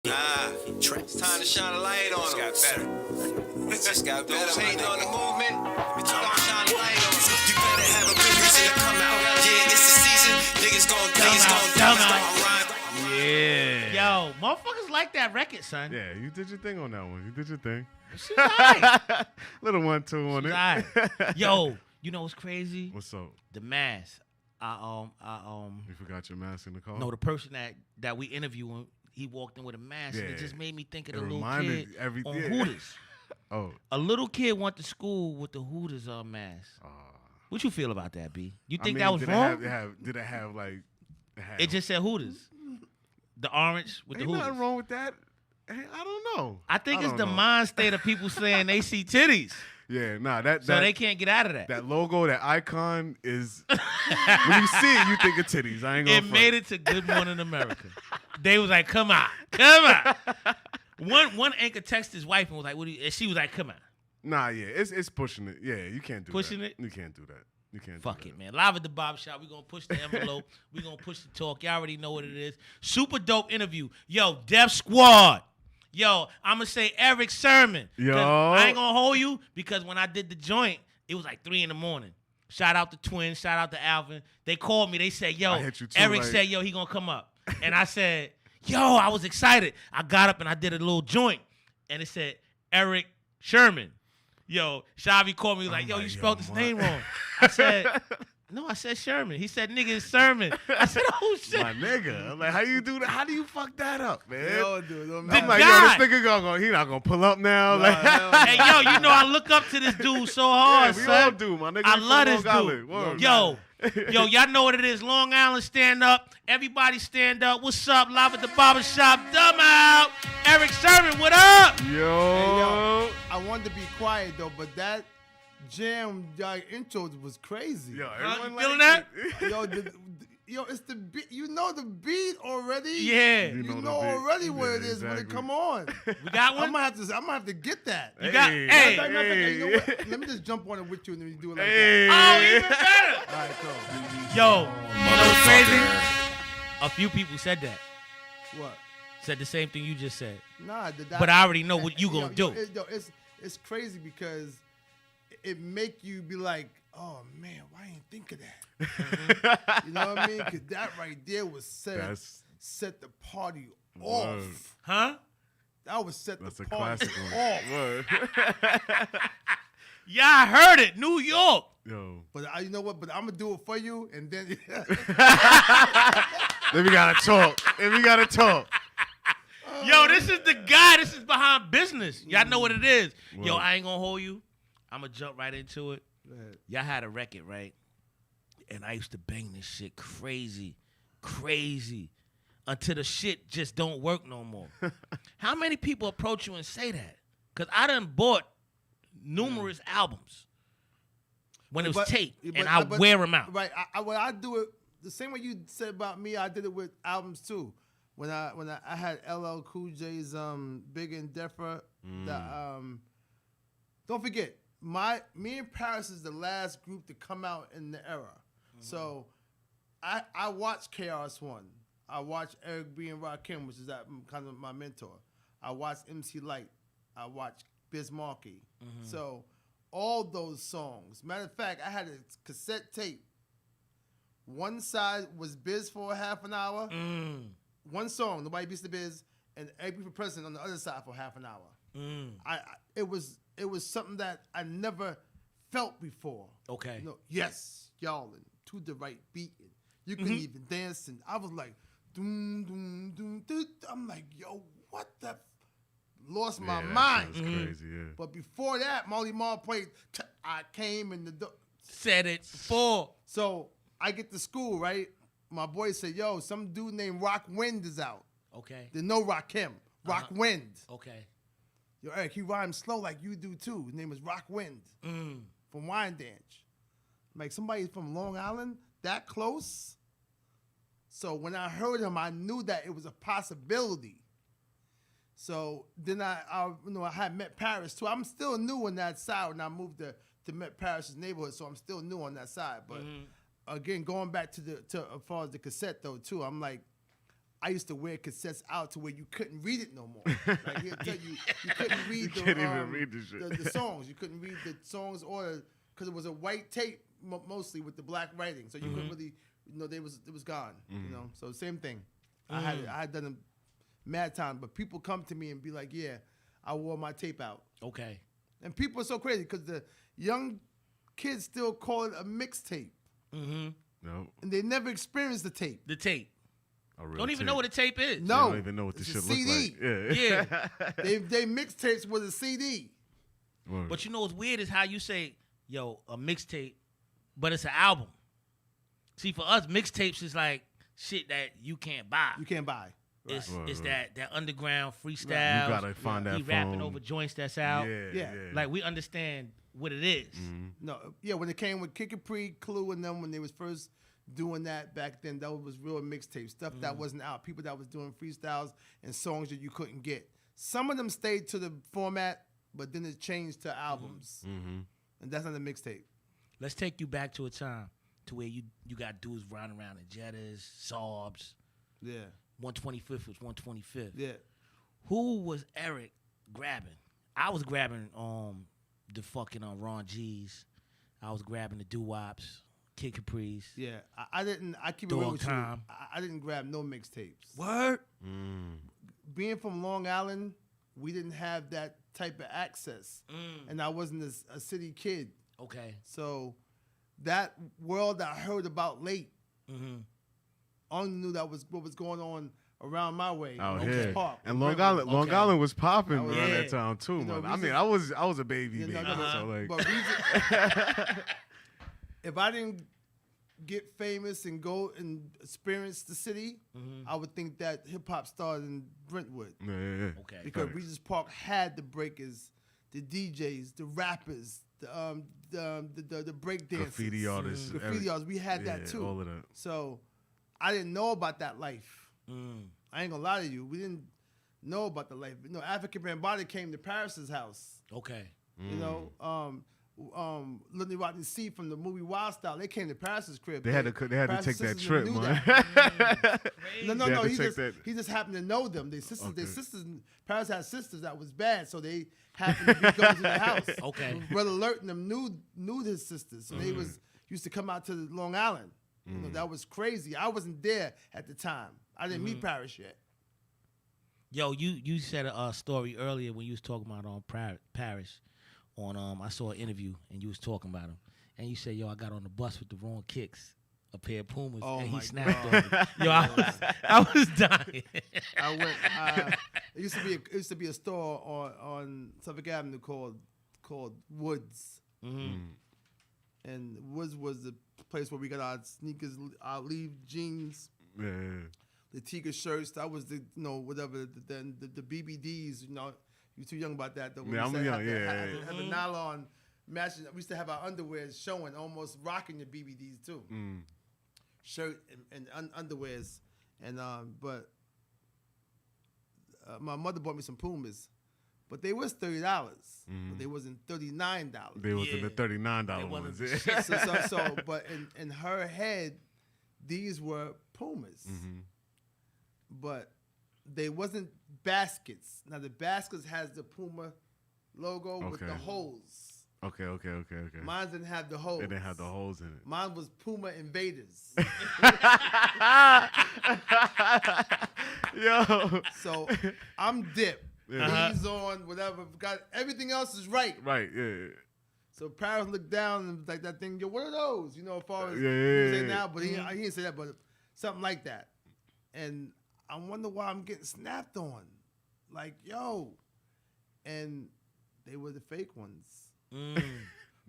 It's time to shine a light on them. Just got better. Just got better. Those hating on the movement, we talk about shine a light on them. You better have a good reason to come out. Yeah, it's the season. Niggas gon' Yeah. Yo, motherfuckers like that record, son. Yeah, you did your thing on that one. You did your thing. She's alright. Little 1-2 on it. Right. Yo, you know what's crazy? What's up? The mask. You forgot your mask in the car? No, the person that we interviewed, he walked in with a mask, and it just made me think of the little kid on Hooters. Oh. A little kid went to school with the Hooters mask. What you feel about that, B? You think that was wrong? Did it have like... It just said Hooters. The orange with the Hooters. Ain't nothing wrong with that. Hey, I don't know. I think it's the mind state of people saying they see titties. Yeah, nah, so they can't get out of that. That logo, that icon is when you see it, you think of titties. I ain't gonna front. Made it to Good Morning America. They was like, "Come on." One anchor texted his wife and was like, "What?" And she was like, "Come on." Nah, yeah, it's pushing it. Yeah, you can't do pushing that. It. You can't do that. You can't. Fuck it, man. Live at the Bob Shop. We gonna push the envelope. We gonna push the talk. Y'all already know what it is. Super dope interview. Yo, Def Squad. Yo, I'm going to say Erick Sermon. Yo. I ain't going to hold you because when I did the joint, it was like 3 a.m. Shout out to Twins. Shout out to Alvin. They called me. They said, yo, Erick said, yo, he going to come up. And I said, yo, I was excited. I got up and I did a little joint. And it said, Erick Sherman. Yo, Shavi called me. He was like, yo, you spelled his name wrong. I said... No, I said Sherman. He said, nigga, it's Sermon. I said, oh, shit. My nigga. I'm like, how you do that? How do you fuck that up, man? Yo, dude, I'm like, yo, this nigga he not going to pull up now. Nah, hey, yo, you know I look up to this dude so hard, we son. all do, my nigga. I love this dude. Yo, y'all know what it is. Long Island, stand up. Everybody stand up. What's up? Live at the barber shop. Dumb out. Erick Sermon, what up? Yo. Hey, yo. I wanted to be quiet, though, but that jam intro was crazy. Yo, everyone feeling that? Yo, it's the beat. You know the beat already. Yeah, you know already what it is when it come on. We got one. I'm gonna have to get that. You got. Hey, you know what? Let me just jump on it with you and then you do it like that. Oh, even better. All right, cool. Yo, you know what's crazy? A few people said that. What? Said the same thing you just said. Nah, but I already know what you gonna do. It's crazy because it make you be like, oh man, why ain't think of that? You know what I mean? Because that right there was set the party off. Huh? That was set That's the a party classic off. Yeah, I heard it. New York. Yo. But you know what? But I'm gonna do it for you, and then then we gotta talk. Yo, this is the guy. This is behind business. Y'all know what it is. Whoa. Yo, I ain't gonna hold you. I'm going to jump right into it. Y'all had a record, right? And I used to bang this shit crazy, until the shit just don't work no more. How many people approach you and say that? Because I done bought numerous albums when it was tape, and I wear them out. Right. I do it the same way you said about me. I did it with albums, too. When I had LL Cool J's Biggie and Defra. Don't forget. Me and Paris is the last group to come out in the era. Mm-hmm. So I watched KRS-One. I watched Erick B. and Rakim, which is kind of my mentor. I watched MC Lyte. I watched Biz Markie. Mm-hmm. So all those songs. Matter of fact, I had a cassette tape. One side was Biz for a half an hour. One song, Nobody Beats the Biz, and Erick for President on the other side for half an hour. It was something that I never felt before. Okay. You know, yes, y'all, and to the right beat. And you couldn't even dance. And I was like, doom, doom, doom, doom. I'm like, yo, what the? Lost my mind. That's crazy, yeah. But before that, Marley Marl played, I came in the said it before. So I get to school, right? My boy said, yo, some dude named Rock Wind is out. Okay. There's no Rakim. Rock Wind. Okay. Yo, Erick, he rhymes slow like you do too. His name is Rock Wind from Wyandanch. Like somebody from Long Island, that close. So when I heard him, I knew that it was a possibility. So then I had met Paris too. I'm still new on that side when I moved to Met Paris's neighborhood, so I'm still new on that side. But again, going back to as far as the cassette though too, I'm like, I used to wear cassettes out to where you couldn't read it no more. Like he'll tell you couldn't read You can't even read the shit. the songs. You couldn't read the songs because it was a white tape mostly with the black writing, so you couldn't really, it was gone. So same thing. I had done a mad time, but people come to me and be like, "Yeah, I wore my tape out." Okay. And people are so crazy because the young kids still call it a mixtape. Mm-hmm. No. And they never experienced the tape. The tape. Don't even tape. know what a tape is. No. They don't even know what the shit looks CD. like. Yeah. they mixtapes with a CD. Word. But you know what's weird is how you say, yo, a mixtape, but it's an album. See, for us, mixtapes is like shit that you can't buy. You can't buy. Right. It's that underground freestyle. Right. You gotta find that He rapping over joints that's out. Yeah. Like we understand what it is. No, yeah, when it came with Kick Capri, Clue, and them when they was first doing that back then, that was real mixtape stuff that wasn't out. People that was doing freestyles and songs that you couldn't get. Some of them stayed to the format, but then it changed to albums, and that's not a mixtape. Let's take you back to a time to where you got dudes running around in Jettas, Saabs. Yeah. 125th was 125th. Yeah. Who was Erick grabbing? I was grabbing the fucking Ron G's. I was grabbing the doo-wops, Kid Capri's. Yeah. I didn't. I keep it Dog real with you. Time. I didn't grab no mixtapes. Word? Being from Long Island, we didn't have that type of access, and I wasn't a city kid. Okay. So that world I heard about late. Only knew that was what was going on around my way. Out Oakland here. Park, And Long River. Island, Long was popping around yeah. that time too, man. I mean, reason- I was a baby, Yeah, no, so like. But if I didn't get famous and go and experience the city, I would think that hip hop started in Brentwood. Yeah. Okay. Because Facts. Regis Park had the breakers, the DJs, the rappers, the break dancers, Graffiti artists. We had that too. All of that. So I didn't know about that life. I ain't gonna lie to you. We didn't know about the life. African Bambaataa came to Paris's house. Okay. Lidney Rodney C from the movie Wild Style. They came to Paris's crib. They had to take that trip, man. No. He just happened to know them. They sisters. Paris had sisters that was bad, so they happened to be going to the house. Okay. Brother Lurt and them knew his sisters, so they used to come out to Long Island. That was crazy. I wasn't there at the time. I didn't meet Paris yet. Yo, you said a story earlier when you was talking about Paris. I saw an interview and you was talking about him, and you said, "Yo, I got on the bus with the wrong kicks, a pair of Pumas, and he snapped on me." Yo, I was dying. I went. It used to be a store on Suffolk Avenue called Woods, and Woods was the place where we got our sneakers, our Leaf jeans, the Tiga shirts. That was the whatever the BBDs. You're too young about that though. Yeah, I'm young. Have the nylon matching. We used to have our underwears showing, almost rocking the BBDs too. Shirt and underwears, and but my mother bought me some Pumas, but they was $30, but they wasn't $39. They was in the $39 ones. But in her head, these were Pumas, but they wasn't baskets. Now the baskets has the Puma logo with the holes. Okay. Mine didn't have the holes. It didn't have the holes in it. Mine was Puma Invaders. Yo. So I'm dip. Knees on, whatever. Got everything else is right. Right, yeah. So Paris looked down and was like that thing, yo, what are those? As far as yeah. now, but he didn't say that, but something like that. And I wonder why I'm getting snapped on. Like, yo. And they were the fake ones.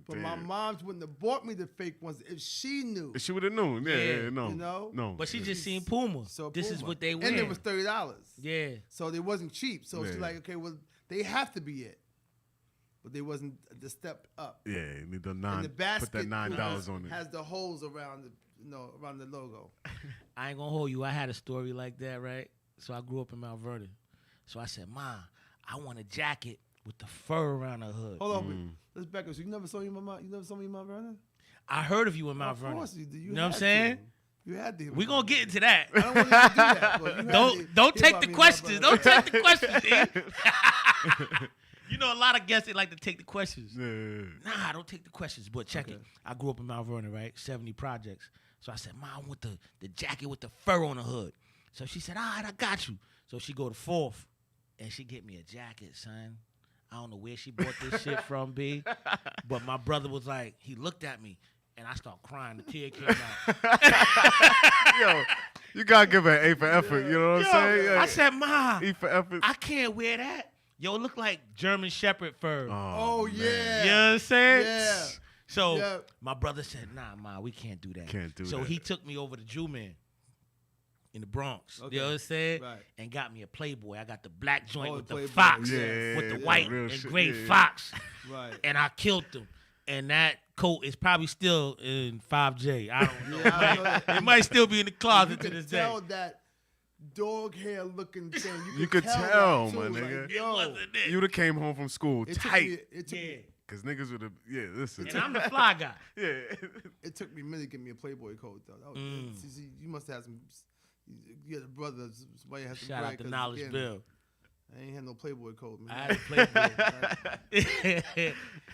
But my moms wouldn't have bought me the fake ones if she knew. She would have known. Yeah, no. No. But she just seen Puma. So this is what they wear. And it was $30. Yeah. So they wasn't cheap. So she's like, okay, well, they have to be it. But they wasn't the step up. Yeah, you need the and the basket put that $9 on it. Has the holes around around the logo. I ain't gonna hold you. I had a story like that, right? So I grew up in Mount Vernon. So I said, Ma, I want a jacket with the fur around the hood. Hold on, let's back up. So you never saw me in Mount Vernon? I heard of you in Mount Vernon. Of course you do. You know what I'm saying? You had to. We gonna get into that. I don't want you to do that. But Don't take the questions. Don't take the questions, E. You know, a lot of guests, they like to take the questions. Yeah. Nah, don't take the questions. But check it. I grew up in Mount Vernon, right? 70 projects. So I said, Ma, I want the jacket with the fur on the hood. So she said, all right, I got you. So she go to 4th, and she get me a jacket, son. I don't know where she bought this shit from, B. But my brother was like, he looked at me, and I start crying. The tear came out. Yo, you gotta give her an A for effort. You know what I'm saying? I said, Ma, E for effort. I can't wear that. Yo, it look like German Shepherd fur. Oh yeah. You know what I'm saying? Yeah. So my brother said, nah, Ma, we can't do that. Can't do that. So he took me over to Jew Man in the Bronx. Okay. You know what I'm saying? Right. And got me a Playboy. I got the black joint with the Playboy. fox. Yeah, with the yeah, white real and shit, gray yeah. fox. Right. And I killed him. And that coat is probably still in 5J. I don't know. Yeah, I know that. It might still be in the You closet to could this day. tell that dog hair looking thing. You could tell, that, my too. nigga. Like, It yo, wasn't it. You would have came home from school it took tight. me- it took Yeah. me- Cause niggas would have, listen. And I'm the fly guy. Yeah. It took me a minute to get me a Playboy coat though. That was, see, you must have some. You had a brother. Somebody has some Shout bread, out to 'cause Knowledge again, Bill. I ain't had no Playboy coat, man. I had a Playboy.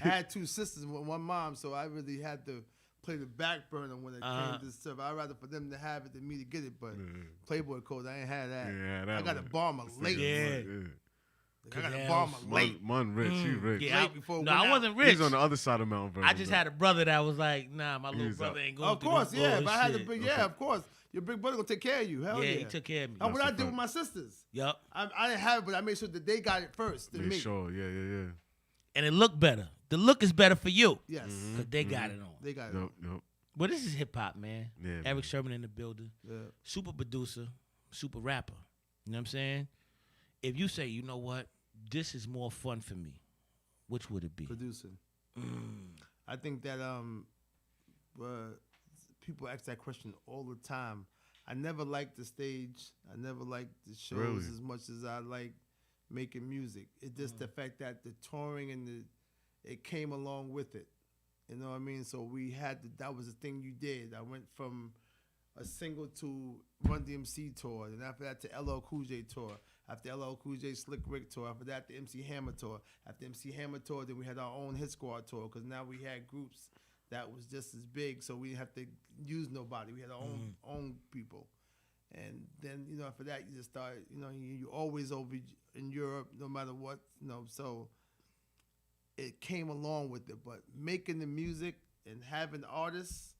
I had 2 sisters and one mom, so I really had to play the back burner when it came to stuff. I'd rather for them to have it than me to get it, but Playboy coat, I ain't had that. Yeah, that I got a one. bomber late. Yeah. I got a Hell, bomber late. Mun rich, you rich. Yeah, Late before it no, went I out. wasn't rich. He's on the other side of Mount Vernon. I just had a brother that was like, nah, my little He's brother up. ain't going Of through course, this yeah. But I had to bullshit. be, of course. Your big brother gonna take care of you. Hell yeah. Yeah, he took care of me. And what That's I a did with fact. my sisters. Yup. I didn't have it, but I made sure that they got it first than Yeah, me. sure, yeah. And it looked better. The look is better for you. Yes. Because they got it on. They got it. Nope. Well, this is hip hop, man. Yeah, man. Erick Sherman in the building. Yeah. Super producer, super rapper. You know what I'm saying? If you say, you know what, this is more fun for me, which would it be? Producing. I think that people ask that question all the time. I never liked the stage. I never liked the shows Really? as much as I like making music. It's just the fact that the touring and it came along with it. You know what I mean? So we had that was the thing you did. I went from a single to Run DMC tour, and after that to LL Cool J tour. After LL Cool J Slick Rick tour. After that the MC Hammer tour. After MC Hammer tour, then we had our own Hit Squad tour because now we had groups that was just as big, so we didn't have to use nobody. We had our own people. And then, after that, you just started, you always over in Europe, no matter what, so it came along with it. But making the music and having artists,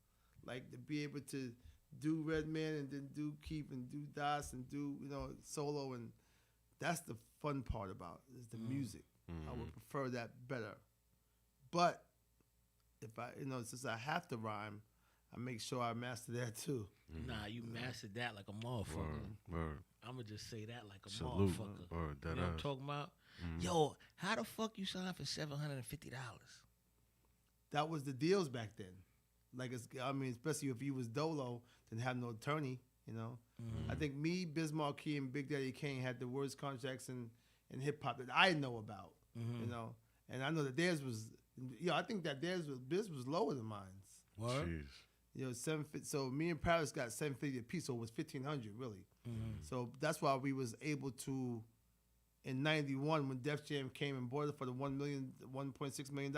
like to be able to do Redman and then do Keith and do Das and do, solo, and that's the fun part about it, is the music. I would prefer that better. But if I, since I have to rhyme, I make sure I master that too. Nah, you mastered that like a motherfucker. Word. I'm going to just say that like a Salute. motherfucker. Word, You know what I'm talking about? Yo, how the fuck you signed for $750? That was the deals back then. Like, especially if you was Dolo, didn't have no attorney, I think me, Biz Markie, and Big Daddy Kane had the worst contracts in hip-hop that I know about, And I know that theirs was, I think that Biz was lower than mine. What? Jeez. 750. So me and Paris got $750 a piece, so it was $1,500 really. So that's why we was able to, in '91 when Def Jam came and bought it for the $1.6 million,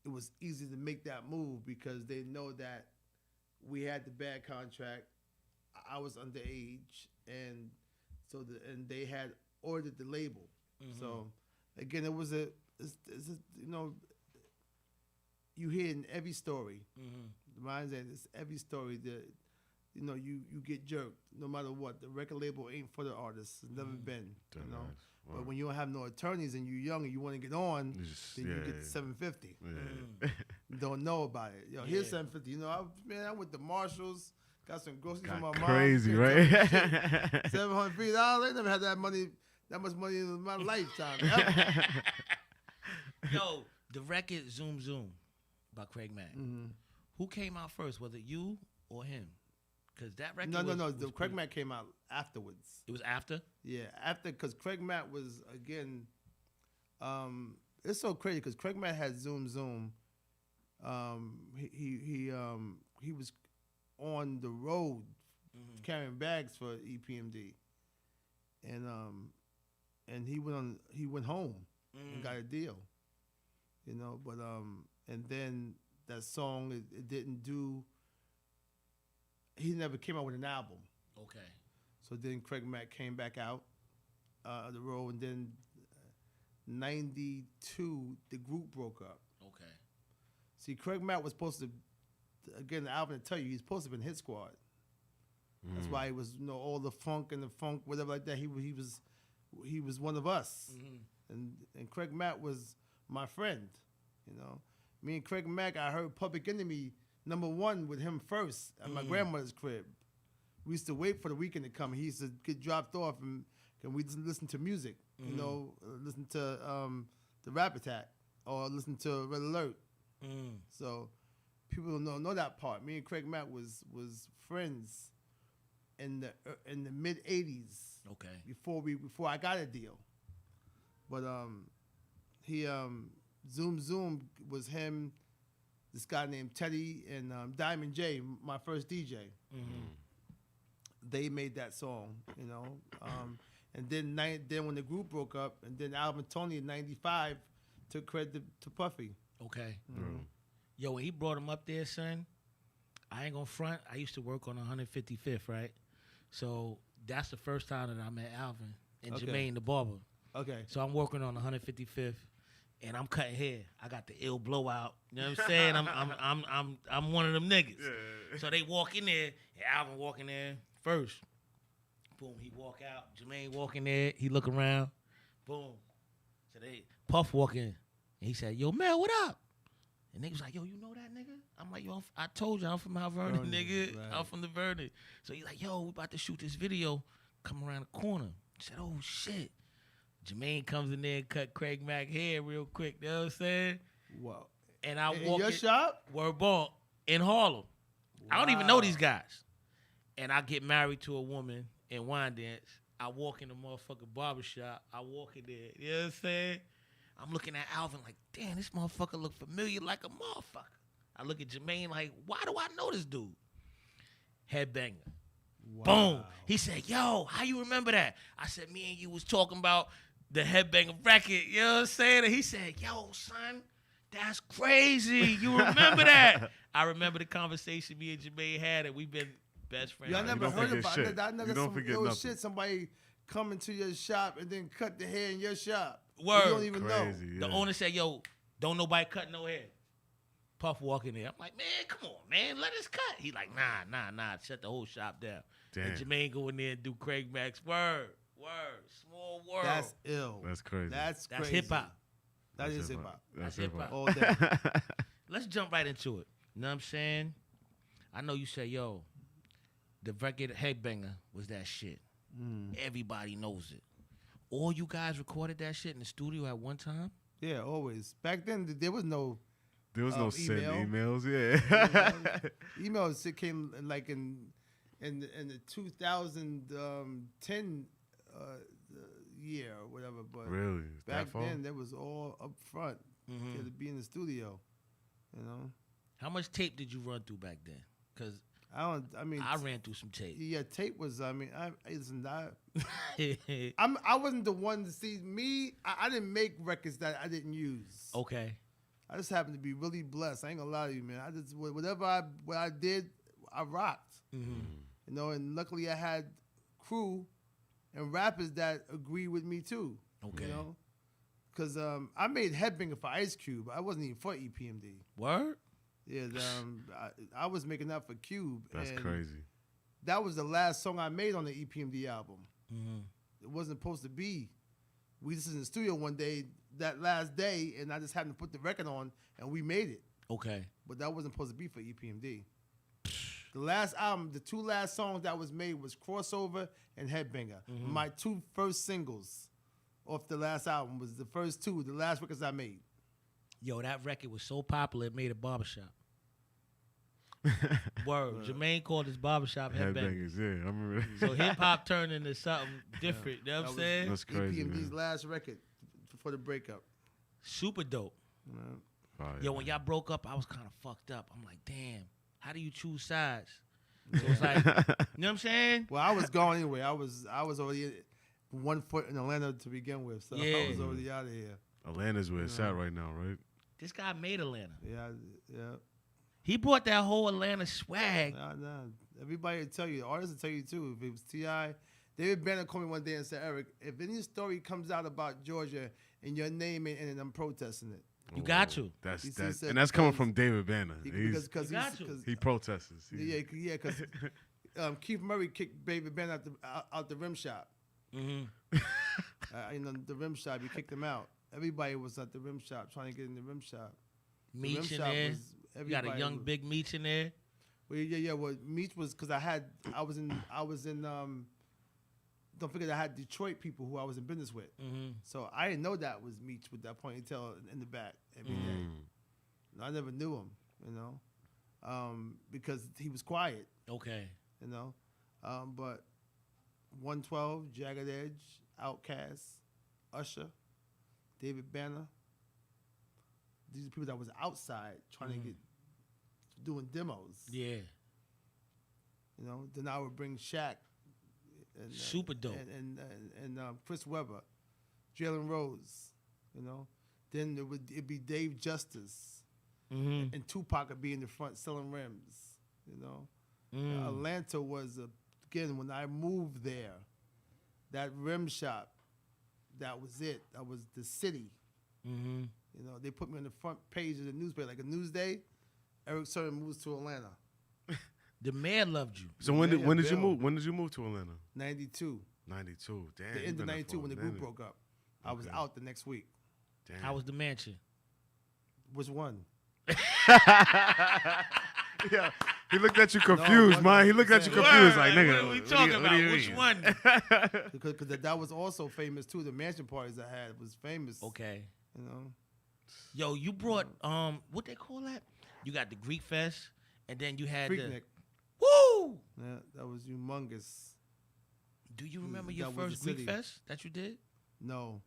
it was easy to make that move because they know that we had the bad contract. I was underage, and and they had ordered the label. So again, it was you hear in every story. Mine's that it's every story that you get jerked no matter what. The record label ain't for the artist. It's never been. But when you don't have no attorneys and you're young and you want to get on, then you get the $750. You don't know about it. Here's $750. I went to Marshalls, got some groceries for my mom. Crazy, right? $750. I never had that much money in my lifetime. Yo, the record Zoom Zoom by Craig Mack. Who came out first? Was it you or him? Because that record No. was Craig Mack came out afterwards. It was after? Yeah, after, because Craig Mack was, again, it's so crazy because Craig Mack had Zoom Zoom. He was on the road carrying bags for EPMD, and he went home and got a deal, you know. But and then that song it didn't do. He never came out with an album. Okay. So then Craig Mack came back out the road, and then 92 the group broke up. Okay. See, Craig Mack was supposed to, again, the album to tell you, he's supposed to have been Hit Squad. That's why he was, you know, all the funk, whatever like that. He was one of us, and Craig Mack was my friend. You know, me and Craig Mack, I heard Public Enemy #1 with him first at my grandmother's crib. We used to wait for the weekend to come. He used to get dropped off, and we just listen to music. You know, listen to the Rap Attack or listen to Red Alert. So people don't know that part. Me and Craig Mack was friends in the mid '80s. Okay. Before I got a deal, but he Zoom Zoom was him, this guy named Teddy and Diamond J, my first DJ. They made that song, you know, and then when the group broke up, and then Alvin Tony in '95 took credit to Puffy. Okay. Yo, when he brought him up there, son, I ain't gonna front. I used to work on 155th, right? So that's the first time that I met Alvin and Jermaine the barber. Okay. So I'm working on 155th, and I'm cutting hair. I got the ill blowout. You know what I'm saying? I'm one of them niggas. Yeah. So they walk in there, and Alvin walk in there first. Boom, he walk out. Jermaine walk in there. He look around. Boom. So they Puff walk in, and he said, "Yo, Mel, what up?" And niggas like, "Yo, you know that nigga?" I'm like, "Yo, I told you I'm from Mount Vernon, nigga. Right. I'm from the Vernon." So he's like, "Yo, we about to shoot this video. Come around the corner." I said, "Oh, shit." Jermaine comes in there and cut Craig Mack hair real quick. You know what I'm saying? Wow. And I in walk your shop? Word ball in Harlem. Wow. I don't even know these guys. And I get married to a woman in Wyandanch. I walk in the motherfucking barbershop. I walk in there. You know what I'm saying? I'm looking at Alvin like, damn, this motherfucker look familiar like a motherfucker. I look at Jermaine like, why do I know this dude? Headbanger. Wow. Boom. He said, yo, how you remember that? I said, me and you was talking about the Headbanger record. You know what I'm saying? And he said, yo, son, that's crazy. You remember that? I remember the conversation me and Jermaine had, and we've been best friends. I never heard about that. I never some shit. Somebody come into your shop and then cut the hair in your shop. Word. You don't even know. Yeah. The owner said, yo, don't nobody cut no hair. Puff walk in there. I'm like, man, come on, man. Let us cut. He like, nah. Shut the whole shop down. Damn. And Jermaine go in there and do Craig Mack's word. Small world. That's ill. That's crazy. That's hip-hop. That is hip-hop. That's hip-hop. All day. Let's jump right into it. You know what I'm saying? I know you say, yo, the record Headbanger was that shit. Everybody knows it. All you guys recorded that shit in the studio at one time? Yeah, always. Back then, there was no send emails. Emails came like in the 2010 year or whatever. But really, back then, that was all up front. You had to be in the studio. You know. How much tape did you run through back then? Because I ran through some tape. Yeah, tape was. I wasn't the one to see me. I didn't make records that I didn't use. Okay. I just happened to be really blessed. I ain't gonna lie to you, man. I just what I did, I rocked. You know, and luckily I had crew and rappers that agree with me too. Okay. You know, because I made Headbanger for Ice Cube. I wasn't even for EPMD. Word. Yeah, I was making that for Cube. That's crazy. That was the last song I made on the EPMD album. It wasn't supposed to be. We just in the studio one day, that last day, and I just happened to put the record on, and we made it. Okay. But that wasn't supposed to be for EPMD. The last album, the two last songs that was made was Crossover and Headbanger. My two first singles off the last album was the first two, the last records I made. Yo, that record was so popular, it made a barbershop. Word. Jermaine called his barbershop Headbangers. Yeah, I remember. So hip-hop turned into something different. You know what I'm saying? That's crazy, EPMD's last record for the breakup. Super dope. Fire, yo, when y'all broke up, I was kind of fucked up. I'm like, damn, how do you choose sides? So it's like, you know what I'm saying? Well, I was gone anyway. I was already 1 foot in Atlanta to begin with, so I was already out of here. Atlanta's where it's at right now, right? This guy made Atlanta. Yeah. He brought that whole Atlanta swag. Nah. Everybody will tell you. The artists will tell you too. If it was T.I., David Banner called me one day and said, Eric, if any story comes out about Georgia and your name ain't in it, I'm protesting it. You got to. And that's coming from David Banner. Because he protests. Because Keith Murray kicked David Banner out the rim shop. Mm-hmm. The rim shop, he kicked him out. Everybody was at the rim shop trying to get in the rim shop. Meech in there. You got a young big Meech in there. Well, yeah. Well, Meech was because I was in. Don't forget I had Detroit people who I was in business with. Mm-hmm. So I didn't know that was Meech with that ponytail in the back every day. I never knew him, because he was quiet. Okay. But 112, Jagged Edge, Outkast, Usher, David Banner. These are people that was outside trying to get doing demos. Yeah. Then I would bring Shaq. And, super dope. And Chris Webber, Jalen Rose, Then it'd be Dave Justice, and Tupac would be in the front selling rims, Atlanta was again when I moved there, that rim shop, that was it. That was the city. Mm-hmm. They put me on the front page of the newspaper, like a Newsday. Eric Sermon moves to Atlanta. The man loved you. So when did you move? When did you move to Atlanta? 92. 92. Damn. The end of 92 when the group broke up. I was out the next week. Damn. How was the mansion? Which one? Yeah. He looked at you confused, man. He looked at you confused, like, nigga. What are we talking about? Which one? Because that was also famous too. The mansion parties I had was famous. Okay. Yo, you brought what they call that? You got the Greek Fest, and then you had Freaknik. Woo! Yeah, that was humongous. Do you remember your first Greek Fest that you did? No,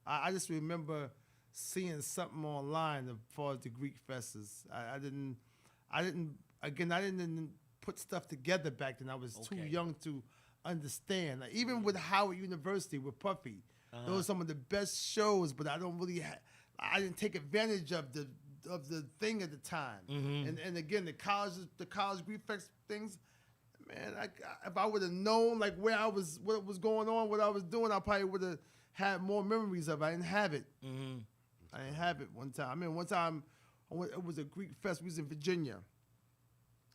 I just remember seeing something online as far as the Greek Fests. I didn't put stuff together back then. I was too young to understand. Like, even with Howard University with Puffy, those were some of the best shows. But I didn't take advantage of the thing at the time. Mm-hmm. And again, the college Greek Fest things. Man, if I would have known like what was going on, what I was doing, I probably would have had more memories of it. I didn't have it. Mm-hmm. I didn't have it one time. One time it was a Greek Fest. We was in Virginia.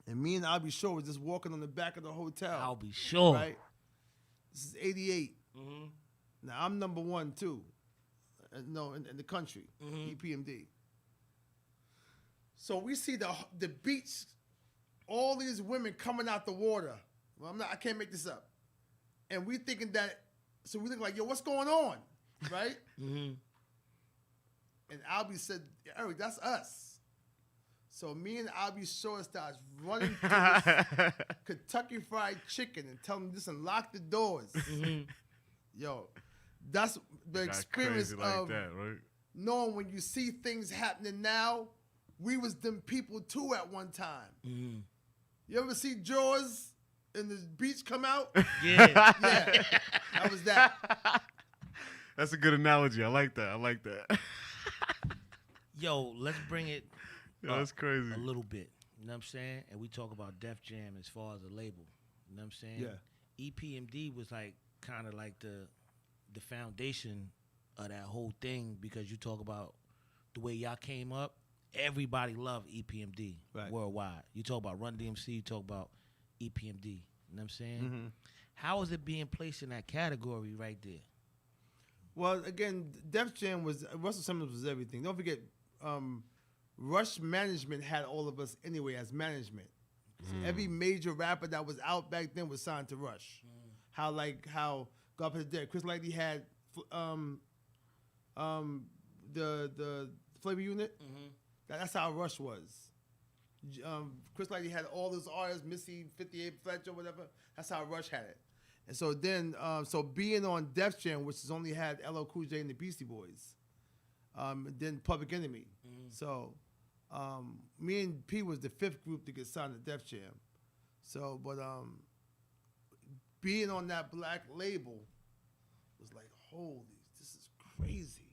And me and Albie Shaw was just walking on the back of the hotel. Albie Shaw. Right? This is 88. Mm-hmm. Now, I'm number one, too. In the country, epmd. So we see the beach, all these women coming out the water. Well, I can't make this up. And we thinking that, so we look like, yo, what's going on? Right? Mm-hmm. And Albie said, Eric, that's us. So me and Albie Shaw starts running to this Kentucky Fried Chicken and tell them, listen, lock the doors. Mm-hmm. Yo, that's the experience like of that, right? knowing when you see things happening now, we was them people too at one time. Mm-hmm. You ever see Jaws and the beach come out? Yeah. Yeah, that was that. That's a good analogy. I like that. Yo, let's bring it that's crazy. a little bit. You know what I'm saying? And we talk about Def Jam as far as a label. You know what I'm saying? Yeah. epmd was like kind of like the foundation of that whole thing, because you talk about the way y'all came up. Everybody loved epmd worldwide. You talk about Run DMC, you talk about epmd. You know what I'm saying? Mm-hmm. How is it being placed in that category right there? Well, again, Def Jam was, Russell Simmons was everything. Don't forget, Rush Management had all of us anyway as management. So every major rapper that was out back then was signed to Rush. How God Put It Dead, Chris Lighty had the Flavor Unit. Mm-hmm. That's how Rush was. Chris Lighty had all those artists, Missy, 58 Fletcher, whatever. That's how Rush had it. And so then, so being on Def Jam, which has only had LL Cool J and the Beastie Boys, then Public Enemy. Mm-hmm. So me and P was the fifth group to get signed to Def Jam. So, but being on that black label was like, holy, this is crazy.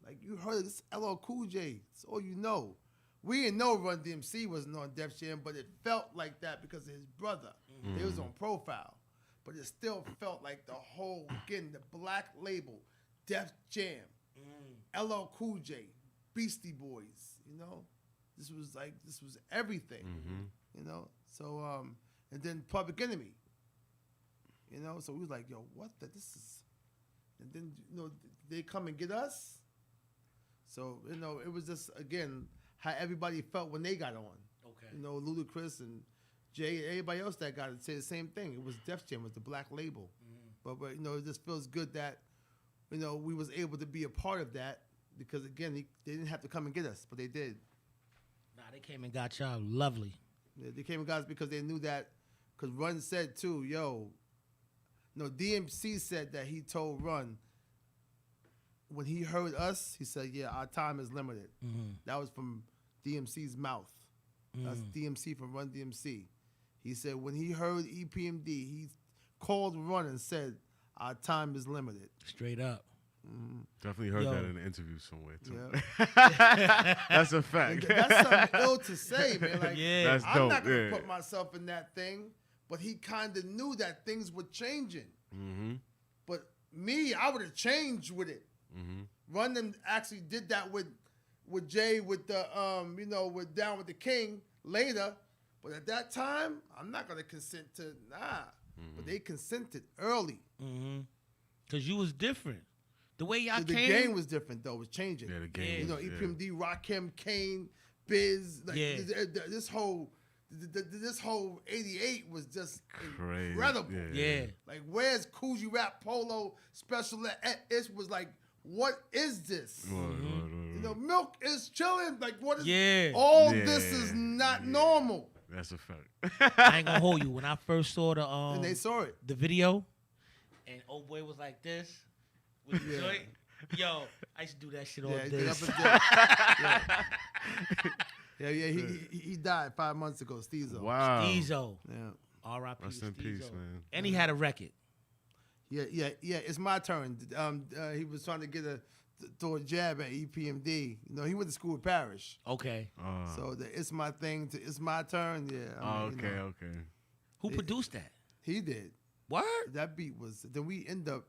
Like, you heard this LL Cool J. It's all you know. We didn't know Run DMC wasn't on Def Jam, but it felt like that because of his brother. Mm-hmm. They was on Profile. But it still felt like the whole, again, the black label, Def Jam, LL Cool J, Beastie Boys, you know? This was everything, you know? So, and then Public Enemy, you know? So we was like, yo, what the, this is, and then, you know, they come and get us. So, you know, it was just, again, how everybody felt when they got on. Okay. You know, Ludacris and Jay, everybody else that got it say the same thing. It was Def Jam, it was the black label. But, you know, it just feels good that, you know, we was able to be a part of that because, again, they didn't have to come and get us, but they did. Nah, they came and got y'all lovely. Yeah, they came and got us because they knew that, because Run said, too, yo, no, DMC said that he told Run, when he heard us, he said, yeah, our time is limited. That was from DMC's mouth. That's DMC from Run DMC. He said when he heard EPMD, he called Run and said, our time is limited. Straight up. Definitely heard that in an interview somewhere, too. Yeah. That's a fact. That's something ill to say, man. Like, that's I'm dope. not going to put myself in that thing, but he kind of knew that things were changing. But me, I would have changed with it. Run them actually did that with Jay with the you know, with Down with the King later, but at that time I'm not gonna consent to but they consented early because you was different. The way y'all the came, game was different though. It was changing. Yeah, the game. You know, EPMD, Rakim, Kane, Biz, like this whole 88 was just crazy. Incredible. Yeah. Like, where's Coogee Rap Polo Special Ed? It was like, what is this? You know, Milk is chilling. Like, what is this is not normal. That's a fact. I ain't gonna hold you. When I first saw the and they saw it. The video, and old boy was like this with the joint. Yo, I used to do that shit all day. He died 5 months ago, Steezo. Wow. Steezo. Yeah. R.I.P. Rest in peace, man. And he had a record. Yeah. It's my turn. He was trying to throw a jab at EPMD. You know, he went to school with Parrish. Okay. So it's my thing. It's my turn. Yeah. Okay. Who produced that? He did. Word? That beat was. Then we end up.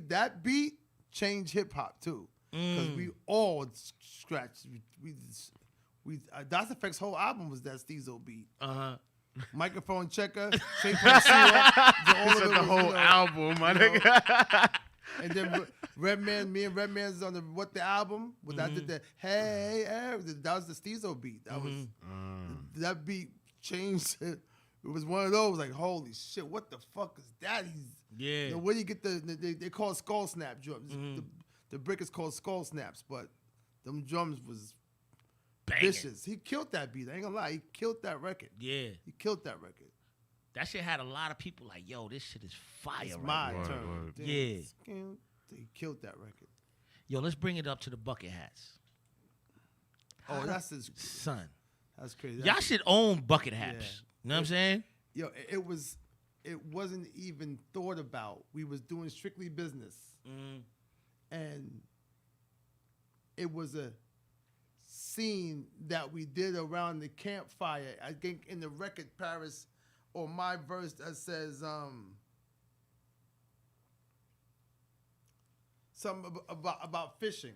That beat changed hip hop too, because we all scratched. We Das Effect's whole album was that Steezo beat. Microphone Checker, Shape of the Seal, the whole album, my nigga. And then Redman, me and Redman's on the album. But I did the hey, that was the Steezo beat. That was that beat changed. It was one of those like, holy shit, what the fuck is that? You know, where do you get they call it skull snap drums? The brick is called skull snaps, but them drums was vicious. He killed that beat. I ain't gonna lie. He killed that record. Yeah. He killed that record. That shit had a lot of people like, yo, this shit is fire. It's my turn. Word. Yeah. He killed that record. Yo, let's bring it up to the bucket hats. Oh, that's his son. That's crazy. Y'all should own bucket hats. You know what I'm saying? Yo, it wasn't even thought about. We was doing strictly business. And it was a scene that we did around the campfire. I think in the record, Paris, or my verse that says something about fishing.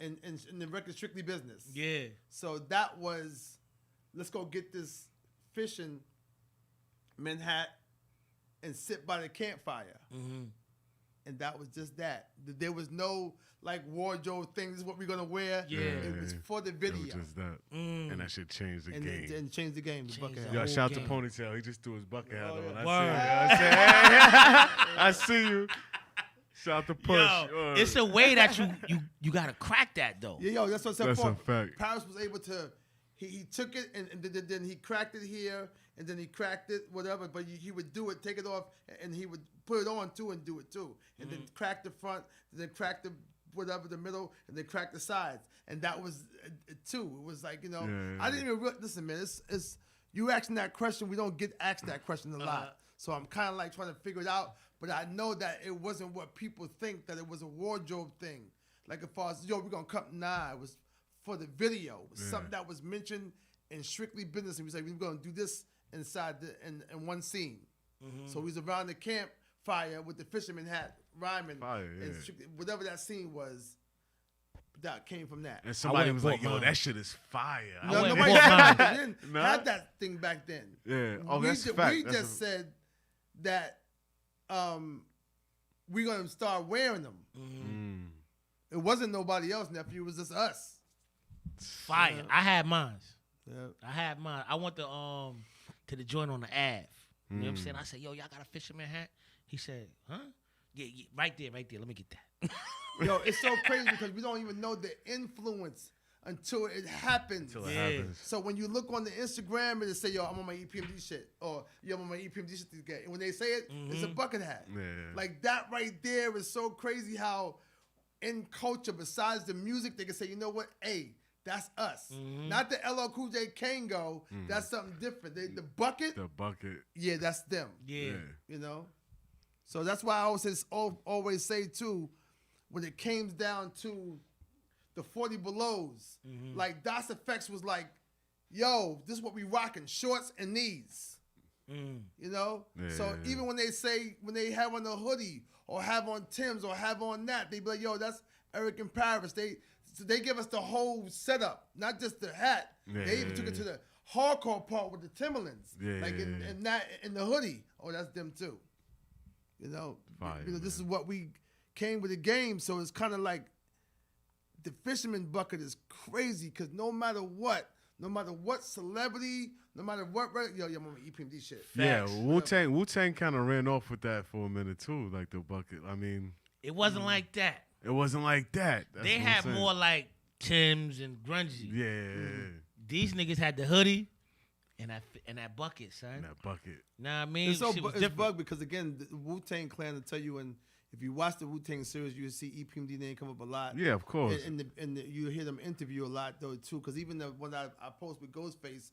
In the record, strictly business. Yeah. So that was, let's go get this fishing Manhattan and sit by the campfire. And that was just that. There was no like wardrobe thing. This is what we're gonna wear. Yeah. It was for the video. It was just that. And that shit changed the game. And changed the game. The bucket hat. Yo, shout out to Ponytail. He just threw his bucket hat on. I see you. Shout out to Push. Yo, it's a way that you gotta crack that though. Yeah, yo, that's what I said. That's a fact. Paris was able to. He took it and then he cracked it here and then he cracked it whatever. But he would do it, take it off, and he would put it on too and do it too, and then crack the front, and then crack the whatever the middle, and then crack the sides, and that was it too. It was like, you know, I didn't even listen, man. It's you asking that question, we don't get asked that question a lot. So I'm kind of like trying to figure it out. But I know that it wasn't what people think, that it was a wardrobe thing. Like as far as, yo, we're going to come. Nah, it was for the video. It was something that was mentioned in Strictly Business. And we said, we're going to do this inside in one scene. So we was around the campfire with the fisherman hat rhyming. And whatever that scene was, that came from that. And somebody was like, yo, that shit is fire. Nobody didn't have that thing back then. Yeah. Oh, that's a fact. We just said that we're going to start wearing them. It wasn't nobody else, nephew. It was just us. Fire. I had mine. I had mine. I went to the joint on the Ave. You know what I'm saying? I said, yo, y'all got a fisherman hat? He said, huh? Yeah, right there. Let me get that. Yo, it's so crazy because we don't even know the influence until it happens. So when you look on the Instagram and they say, yo, I'm on my EPMD shit, or yo, I'm on my EPMD shit to get, and when they say it, it's a bucket hat. Like that right there is so crazy how in culture, besides the music, they can say, you know what, hey, that's us. Not the LL Cool J Kango, that's something different. The bucket. Yeah, that's them. Yeah. You know? So that's why I always say too, when it came down to the 40 Belows, like Das Effects was like, yo, this is what we rocking, shorts and knees. You know? So even when they have on a hoodie or have on Timbs or have on that, they be like, yo, that's Erick in Paris. They give us the whole setup, not just the hat. They even took it to the hardcore part with the Timberlands. In the hoodie. Oh, that's them too. You know? Fire, this is what we came with the game, so it's kind of like the fisherman bucket is crazy because no matter what celebrity, no matter what, yo, I'm on EPMD shit. Yeah, Wu-Tang kind of ran off with that for a minute too, like the bucket. I mean, it wasn't like that. It wasn't like that. They had more like Timbs and grungy. Yeah. These niggas had the hoodie and that bucket, son. And that bucket. Nah, I mean, it's bug because again, the Wu-Tang Clan will tell you, and if you watch the Wu-Tang series, you will see EPMD name come up a lot. Yeah, of course. And you hear them interview a lot though too, because even the one I post with Ghostface,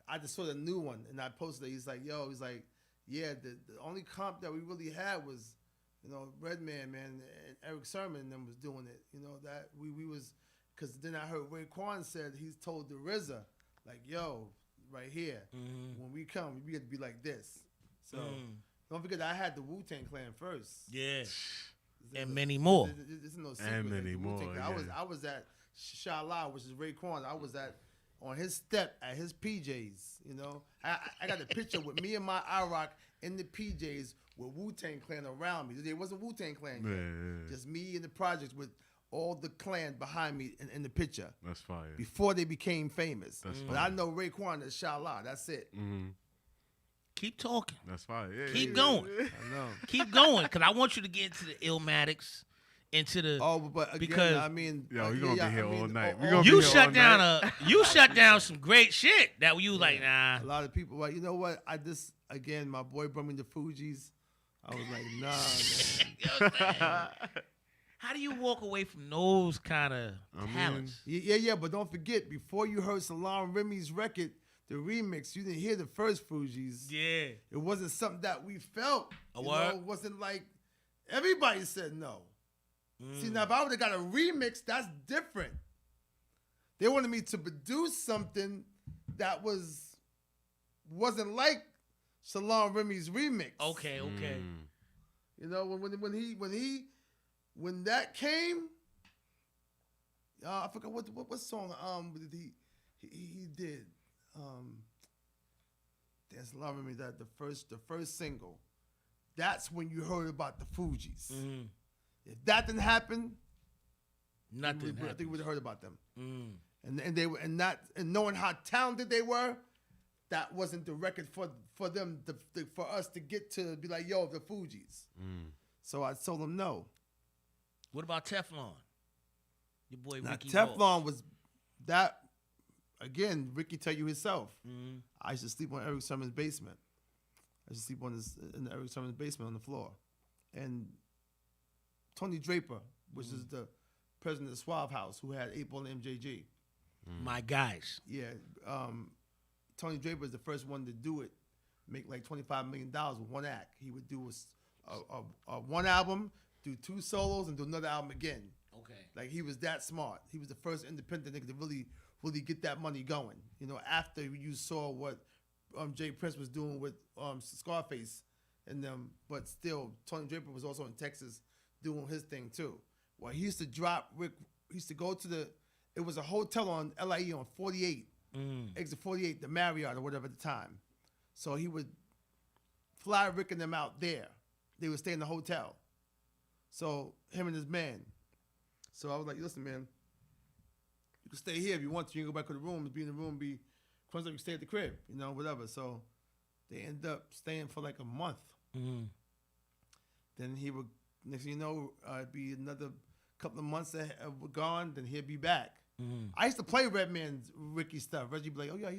I just saw the new one and I posted it. He's like, yeah, the only comp that we really had was, you know, Redman, man, and Erick Sermon and them was doing it. You know, that we was, because then I heard Raekwon said he's told the RZA, like, yo, right here, when we come, we got to be like this. So don't forget I had the Wu-Tang Clan first. Yeah. And many more. There's no secret. And many more. Yeah. I was at Shala, which is Raekwon. I was on his step at his PJs. You know, I got a picture with me and my IROC in the PJs with Wu-Tang Clan around me. There wasn't Wu-Tang Clan yet. Just me in the projects with all the clan behind me in the picture. That's fire. Before they became famous. But I know Raekwon is Shala. That's it. Keep talking. That's fire. Yeah, Keep going. I know. Keep going, because I want you to get into the Illmatics, into the but again, because I mean, yo, you're gonna be here all night. You shut down some great shit that you like, nah. A lot of people like, you know what? Again, my boy brought me the Fugees. I was like, nah, man. How do you walk away from those kind of talents? Yeah, but don't forget, before you heard Salaam Remy's record, the remix, you didn't hear the first Fugees. Yeah. It wasn't something that we felt. A what? Know, it wasn't like everybody said no. See, now if I would have got a remix, that's different. They wanted me to produce something that wasn't like Salaam Remy's remix. Okay. You know, when that came, I forgot what song he did. Salaam Remy, that the first single. That's when you heard about the Fugees. If that didn't happen, I think we would have heard about them. And they were, and knowing how talented they were, that wasn't the record for them for us to get to be like, yo, the Fugees. So I told them no. What about Teflon? Your boy now, Ricky. Teflon was that. Again, Ricky tell you himself. I used to sleep on Erick Sermon's basement. I used to sleep in the Erick Sermon's basement on the floor. And Tony Draper, which is the president of Suave House, who had 8 Ball and MJG. My guys. Yeah. Tony Draper was the first one to do it, make like $25 million with one act. He would do one album, do 2 solos, and do another album again. Okay. Like, he was that smart. He was the first independent nigga to really get that money going. You know, after you saw what Jay Prince was doing with Scarface and them, but still, Tony Draper was also in Texas doing his thing too. Well, he used to drop Rick. He used to go to it was a hotel on LIE on 48, exit 48, the Marriott or whatever at the time. So he would fly Rick and them out there. They would stay in the hotel. So him and his man. So I was like, listen, man, you can stay here if you want to. You can go back to the room, be in the room, be friends. You can stay at the crib, you know, whatever. So they end up staying for like a month. Mm-hmm. Then he would, next thing you know, it'd be another couple of months gone. Then he'd be back. Mm-hmm. I used to play Redman's Ricky stuff. Reggie be like, oh yeah,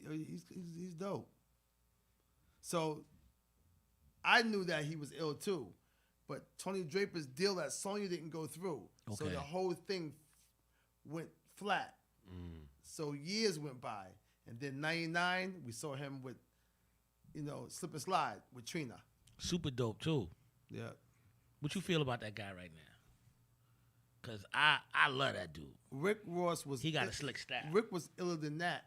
he's dope. So I knew that he was ill too, but Tony Draper's deal at Sony didn't go through. Okay. So the whole thing went flat. So years went by, and then '99 we saw him with, you know, Slip and Slide with Trina. Super dope too. Yeah. What you feel about that guy right now? Cause I love that dude. Rick Ross he got a slick style. Rick was iller than that.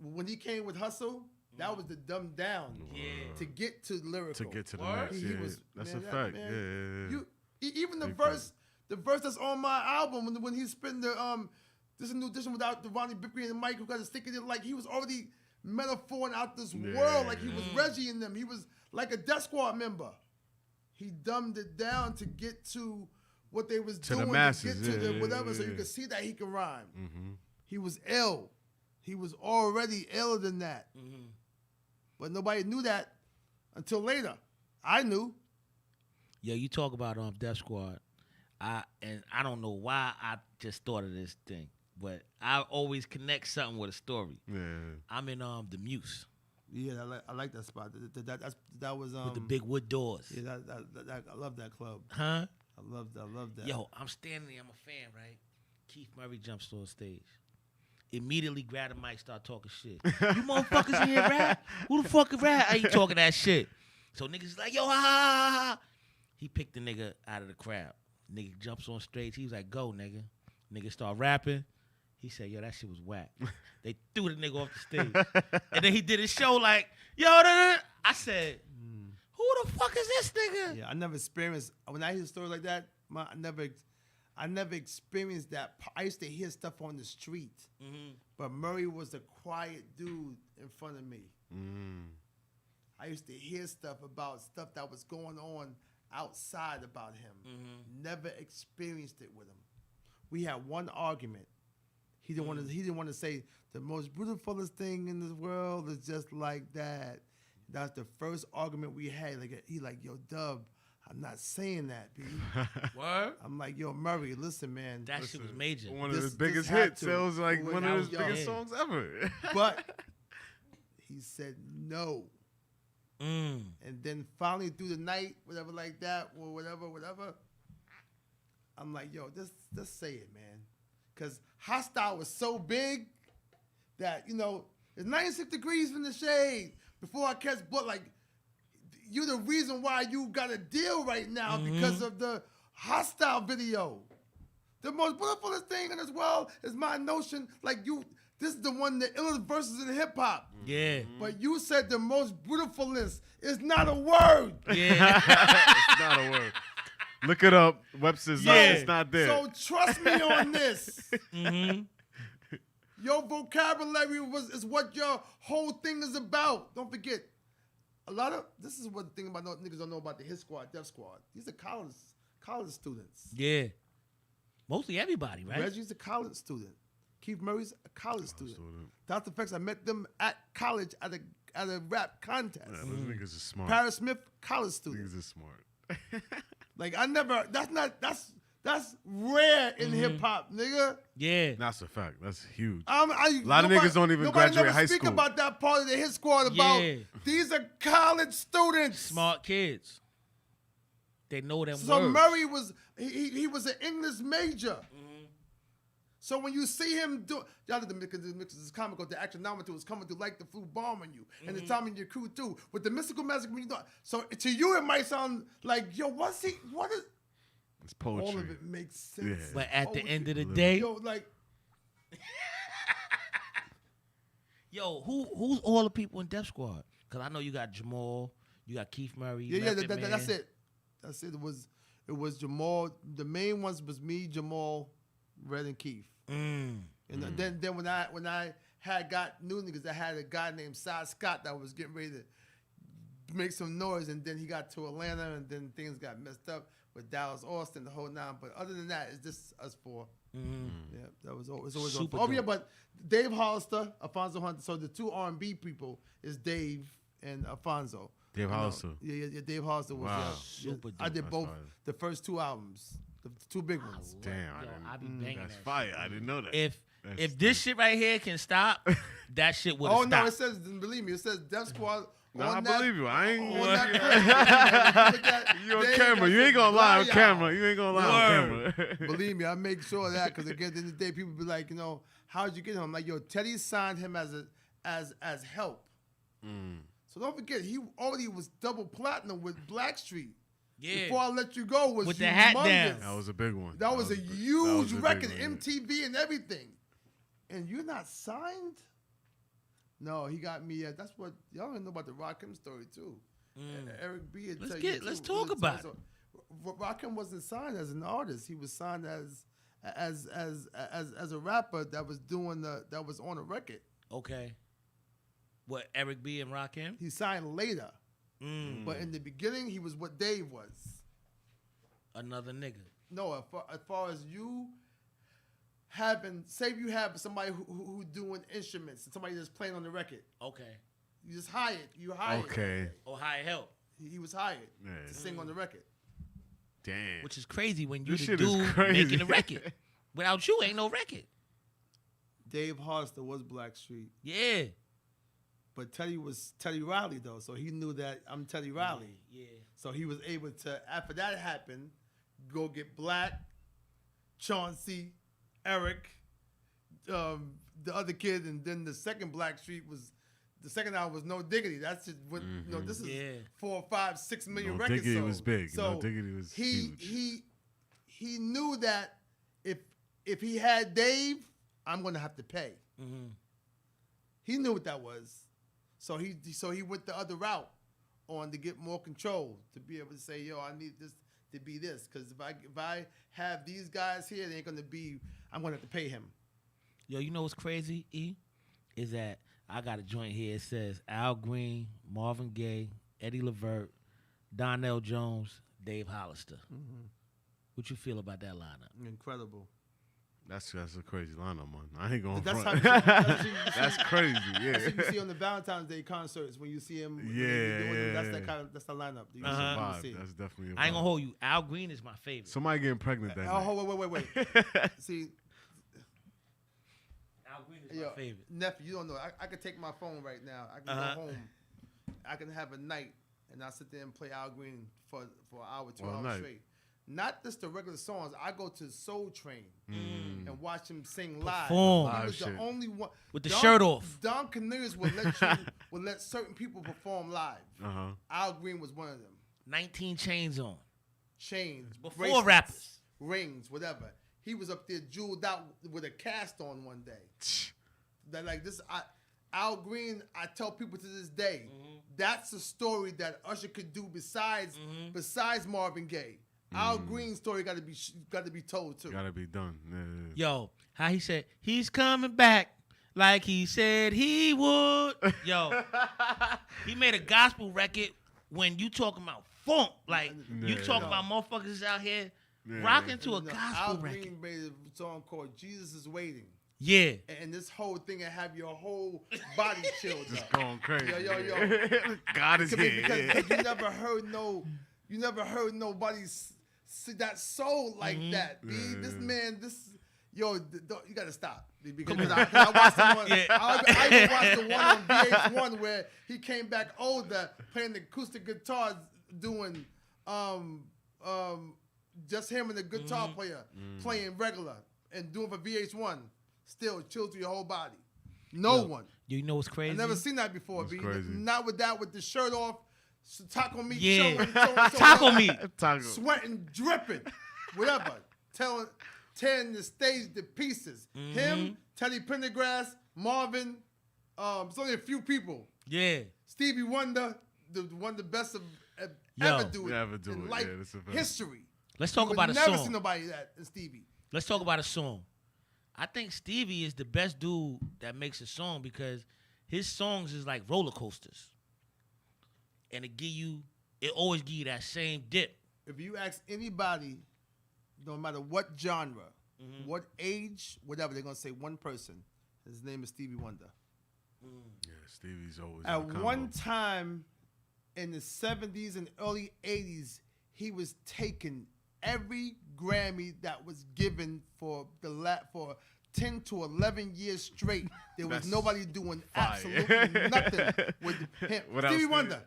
When he came with Hustle, that was the dumbed down to get to lyrical. To get to the next, that's a fact. Man, Even the verse that's on my album when he spent the this is a new edition without the Ronnie Bippy and the Mike who got to stick it in, like he was already metaphoring out this world, like he was Reggie in them. He was like a Death Squad member. He dumbed it down to get to what they was doing, the masses, to get to the whatever, so you could see that he can rhyme. Mm-hmm. He was ill. He was already iller than that. Mm-hmm. But nobody knew that until later. I knew. Yeah, you talk about Death Squad. I don't know why I just thought of this thing, but I always connect something with a story. Yeah. I'm in the Muse. Yeah, I like that spot. That was with the big wood doors. Yeah, that I love that club. Huh? I love that. Yo, I'm standing there. I'm a fan, right? Keith Murray jumps on stage. Immediately grab the mic, start talking shit. You motherfuckers in here rap? Who the fuck is rap? I ain't talking that shit. So niggas like, yo, ha, ha, ha. He picked the nigga out of the crowd. Nigga jumps on stage. He was like, go, nigga. Nigga start rapping. He said, yo, that shit was whack. They threw the nigga off the stage. And then he did his show like, yo, I said, who the fuck is this nigga? Yeah, I never experienced, when I hear a story like that, I never experienced that. I used to hear stuff on the street, but Murray was a quiet dude in front of me. I used to hear stuff about stuff that was going on outside about him. Never experienced it with him. We had one argument. He didn't want to say the most beautifulest thing in this world is just like that. That's the first argument we had. Like he like, yo, Dub, I'm not saying that, B. What? I'm like, yo, Murray, listen, man. That shit was major. One of his biggest hits. It was like one of his biggest songs ever. But he said no. And then finally through the night, whatever like that, or whatever, I'm like, yo, just say it, man. Because Hostile was so big that, you know, it's 96 degrees in the shade before I catch, but like, you're the reason why you got a deal right now because of the Hostile video. The most beautifulest thing in this world is my notion, like this is the one, the illest verses in hip hop. Yeah. But you said the most beautifulness is not a word. Yeah. It's not a word. Look it up. Webster's it's not there. So trust me on this. Your vocabulary is what your whole thing is about. Don't forget. This is what the thing about niggas don't know about the Hit Squad, Def Squad. These are college students. Yeah. Mostly everybody, right? Reggie's a college student. Keith Murray's a college student. Dr. Effects, I met them at college at a rap contest. Yeah, those niggas are smart. Paris Smith, college student. Niggas are smart. Like that's rare in hip hop, nigga. Yeah. That's a fact. That's huge. A lot of niggas don't even graduate high school. Speak about that part of the Hit Squad about these are college students. Smart kids. They know them so words. Murray was he was an English major. So when you see him do, y'all did the mix is comical. The actionometer was coming through like the flu bombing you, and the time in your crew too with the mystical magic. When you thought, so to you it might sound like, yo, what's he? What is? It's poetry. All of it makes sense. Yeah. But at the end of the day, yo, like, yo, who's all the people in Def Squad? Because I know you got Jamal, you got Keith Murray. Yeah, that's it. That's it. It was Jamal. The main ones was me, Jamal, Red, and Keith. And then when I had got new niggas, I had a guy named Cy Scott that was getting ready to make some noise, and then he got to Atlanta, and then things got messed up with Dallas Austin, the whole nine. But other than that, it's just us four. Yeah, that was it's always Super dope. dope. Yeah, but Dave Hollister, Alfonso Hunter. So the two R&B people is Dave and Alfonso. Dave Hollister. Yeah. Dave Hollister was Super dope. I did That's both fire. the first two albums, the two big ones. Damn, I be banging that's that fire. shit. I didn't know that. If this shit right here can stop, that shit would have stopped. No, it says, believe me, it says Def Squad. No, I believe you. I ain't. You on camera. You ain't gonna lie on camera. You ain't gonna lie on camera. Believe me, I make sure of that, because again, at the end of the day, people be like, how'd you get him? I'm like, yo, Teddy signed him as help. So don't forget, he already was double platinum with Blackstreet. Yeah. Before I Let You Go was with the hat down. That was a big one. That was a huge record, big one, MTV and everything. And you're not signed? No, he got me. That's what y'all don't know about the Rakim story too. Erick B. Let's talk about it. Rakim wasn't signed as an artist. He was signed as a rapper that was that was on a record. Okay. What, Erick B. and Rakim? He signed later, but in the beginning he was what Dave was. Another nigga. No, as far as you having, say you have somebody who doing instruments and somebody that's playing on the record. Okay. You just hired. You hired. Okay. Or hire help. He was hired to sing on the record. Damn. Which is crazy when you This the shit is dude crazy. making the record. Without you, ain't no record. Dave Hollister was Blackstreet, Yeah. but Teddy was Teddy Riley though, so he knew that I'm Teddy Riley. Yeah. So he was able to, after that happened, go get Black, Chauncey, Erick, the other kid, and then the second Blackstreet was, the second album was No Diggity. That's just what, this is 4, 5, 6 million No records. Diggity was big. So No Diggity was huge. He knew that if he had Dave, I'm gonna have to pay. He knew what that was, so he went the other route on to get more control, to be able to say, yo, I need this to be this, because if I have these guys here, they ain't gonna be. I'm gonna have to pay him. Yo, you know what's crazy, E? Is that I got a joint here. It says Al Green, Marvin Gaye, Eddie Levert, Donnell Jones, Dave Hollister. What you feel about that lineup? Incredible. That's a crazy lineup, man. I ain't gonna That's front. That's crazy. Yeah. That's what you see on the Valentine's Day concerts when you see him. Yeah. That's the lineup. That you That's a see. vibe. That's definitely a vibe. I ain't gonna hold you. Al Green is my favorite. Somebody getting pregnant that night. Oh, wait. See, Al Green is my favorite. Nephew, you don't know. I could take my phone right now. I can go home. I can have a night, and I sit there and play Al Green for an hour, 2 hours straight. Not just the regular songs. I go to Soul Train and watch him sing live. Perform. He was the only one with the shirt off. Don Cornelius would let certain people perform live. Al Green was one of them. 19 chains on. Chains, Before bracelets, rappers. rings, whatever. He was up there jeweled out with a cast on one day. That like this, Al Green. I tell people to this day, that's a story that Usher could do besides Marvin Gaye. Al Green's story got to be told too. Got to be done. Yo, how he said he's coming back like he said he would. Yo, he made a gospel record when you talking about funk, like you talking about motherfuckers out here rocking to a gospel Al record. Green made a song called "Jesus Is Waiting." Yeah, and this whole thing and have your whole body chilled Just up. going crazy. Yo. God is here. Because you never heard nobody see that soul like that. This man, you gotta stop. Because I watched him on, I even watched the one on VH1 where he came back older playing the acoustic guitar, doing just him and the guitar player playing regular. and doing for VH1 still chill through your whole body. No one. You know what's crazy? I've never seen that before. That's crazy. Not with the shirt off, taco meat, Yeah, showing, taco meat, sweating, dripping, whatever. Tearing the stage to pieces. Him, Teddy Pendergrass, Marvin. It's only a few people. Yeah. Stevie Wonder, one of the best of ever do it in life history. Let's talk about a song. Never seen nobody that than Stevie. Let's talk about a song. I think Stevie is the best dude that makes a song because his songs is like roller coasters. And it always give you that same dip. If you ask anybody, no matter what genre, what age, whatever, they're going to say one person. His name is Stevie Wonder. Yeah, Stevie's always at one time in the 70s and early 80s, he was taking every Grammy that was given for 10 to 11 years straight. There was nobody doing absolutely nothing with him. Stevie Wonder.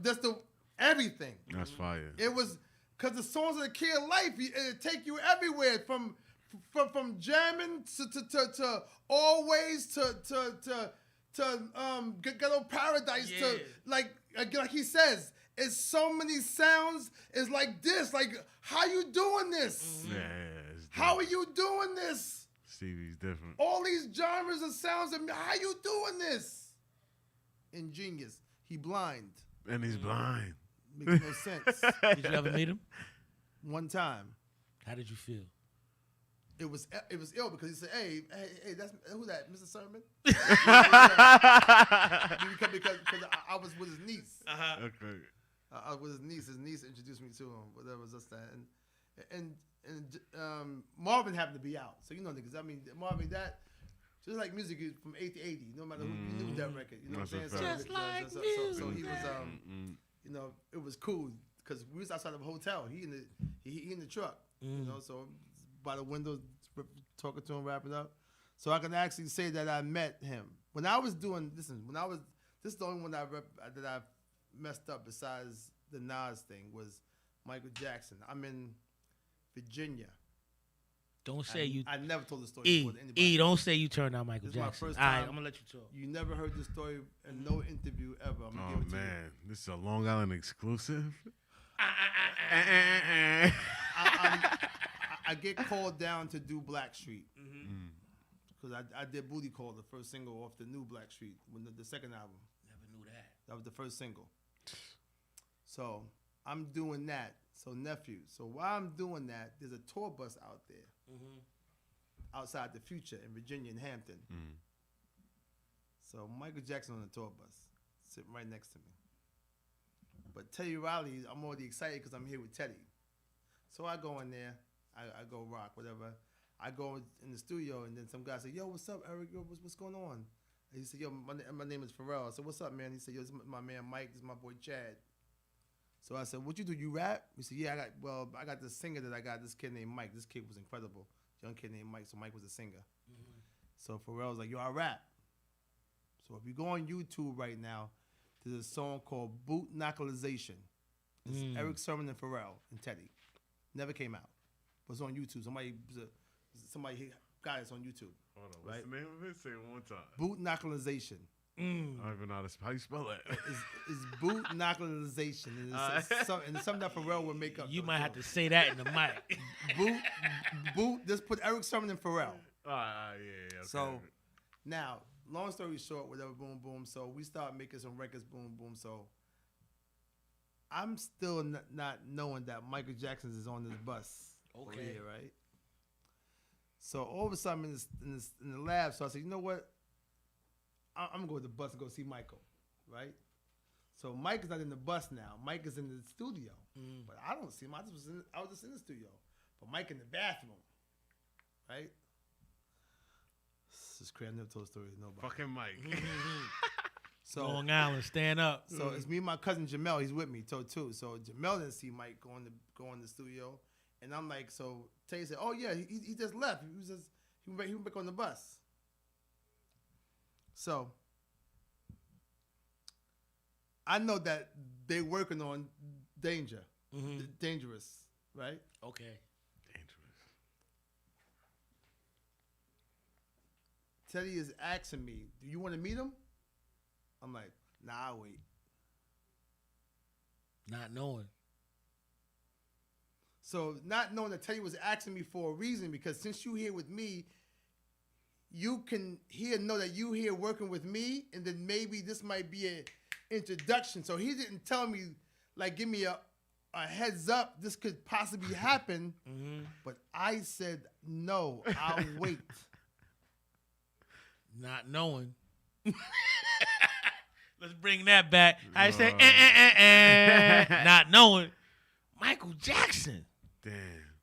That's the everything. That's fire. It was because the songs of the Key of Life, it take you everywhere from jamming to always to Ghetto Paradise to like he says, it's so many sounds. It's like this. Like, how you doing this? Yeah. How are you doing this? Stevie's different. All these genres and sounds. And how you doing this? Ingenious. He blind. And he's blind. Makes no sense. Did you ever meet him? One time. How did you feel? It was ill because he said, "Hey, that's who that, Mr. Sermon?" because I was with his niece. Okay. I was with his niece. His niece introduced me to him. Whatever was just that, and Marvin happened to be out, so you know niggas. I mean, Marvin, that just like music from 8 to 80. No matter who you knew that record, you know what I'm saying? Just like music. So he was, you know, it was cool because we was outside of a hotel. He in the truck, you know, so. By the window, talking to him, wrapping up. So I can actually say that I met him. When I was doing, this is the only one that I messed up besides the Nas thing was Michael Jackson. I'm in Virginia. Don't say you. I never told the story before to anybody. Don't say you turned out Michael This Jackson. Is my first All time. right, I'm going to let you talk. You never heard this story in no interview ever. I'm gonna give it to you. This is a Long Island exclusive. I get called down to do Blackstreet because I did Booty Call, the first single off the new Blackstreet, when the second album. Never knew that. That was the first single. So I'm doing that. So nephew. So while I'm doing that, there's a tour bus out there, outside the Future in Virginia in Hampton. So Michael Jackson on the tour bus, sitting right next to me. But Teddy Riley, I'm already excited because I'm here with Teddy. So I go in there. I go rock, whatever. I go in the studio, and then some guy said, "Yo, what's up, Eric? Yo, what's going on?" And he said, "Yo, my name is Pharrell." I said, "What's up, man?" He said, "Yo, this is my man Mike. This is my boy Chad." So I said, "What you do? You rap?" He said, "Yeah, I got this singer that I got. This kid named Mike. This kid was incredible. Young kid named Mike. So Mike was a singer." So Pharrell was like, "Yo, I rap." So if you go on YouTube right now, there's a song called "Boot Knuckleization." It's Erick Sermon and Pharrell and Teddy. Never came out. Was on YouTube. Somebody got it on YouTube. Hold on, what's the name of it? Say it one time. Boot Knuckleization. I don't even know how you spell that. It's Boot Knuckleization. And it's something that Pharrell would make up. You might have to say that in the mic. Boot. Just put Erick Sermon and Pharrell. Yeah. Okay. So now, long story short, whatever, boom, boom. So we start making some records, boom, boom. So I'm still not knowing that Michael Jackson is on this bus. Okay. Here, right? So all of a sudden in the lab, so I said, you know what? I'm going to go to the bus and go see Michael, right? So Mike is not in the bus now. Mike is in the studio. But I don't see him. I was just in the studio. But Mike in the bathroom, right? This is crazy. I never told a story to nobody. Fucking Mike. So Long Island, stand up. So it's me and my cousin Jamel. He's with me too. So Jamel didn't see Mike go in the studio. And I'm like, so Tay said, "Oh yeah, he just left. He went back on the bus." So I know that they working on Dangerous, right? Okay. Dangerous. Teddy is asking me, do you want to meet him? I'm like, nah, I'll wait. Not knowing. So not knowing that Teddy was asking me for a reason, because since you here with me, you can know that you here working with me, and then maybe this might be an introduction. So he didn't tell me, like, give me a heads up, this could possibly happen. But I said, no, I'll wait. Not knowing. Let's bring that back. I say, not knowing. Michael Jackson. Damn.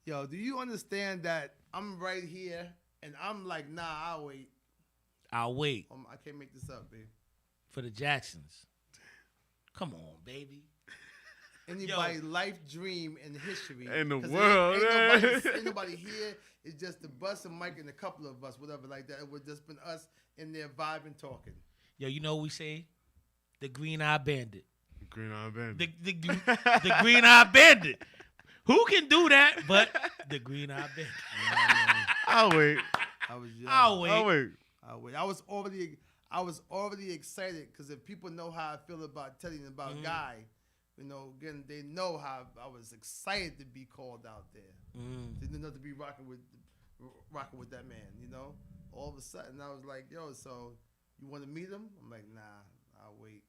Yo, do you understand that I'm right here and I'm like, nah, I'll wait. I'll wait. I can't make this up, babe. For the Jacksons. Come on, baby. Anybody's life dream in history. In the world. Ain't nobody here. It's just the Busta and Mike and a couple of us, whatever like that. It would just been us in there vibing, talking. Yo, you know what we say? The Green Eye Bandit. Green Eye Bandit. The Green Eye Bandit. Who can do that but the Green Eye Bandit? I'll wait. I was young. I'll wait. I'll wait. I was already excited because if people know how I feel about Teddy and about Guy, you know, again, they know how I was excited to be called out there. They didn't know to be rocking with that man, you know? All of a sudden, I was like, yo, so you want to meet him? I'm like, nah, I'll wait.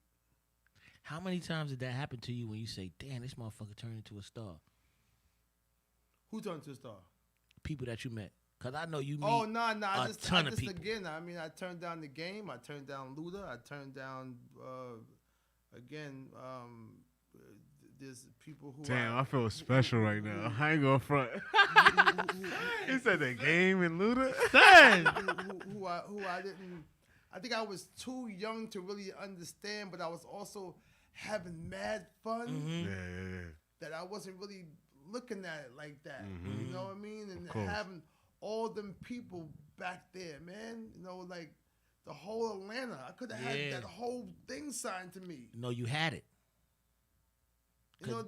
How many times did that happen to you when you say, damn, this motherfucker turned into a star? Who turned into a star? People that you met. Because I know you meet I just people. Again, I mean, I turned down the game. I turned down Luda. I turned down, there's people who Damn, I feel special right now. I ain't gonna front. He said the game and Luda. who I didn't. I think I was too young to really understand, but I was also having mad fun. Yeah. That I wasn't really looking at it like that. You know what I mean? And having all them people back there, man. You know, like the whole Atlanta. I could have had that whole thing signed to me. No, you had it. You know,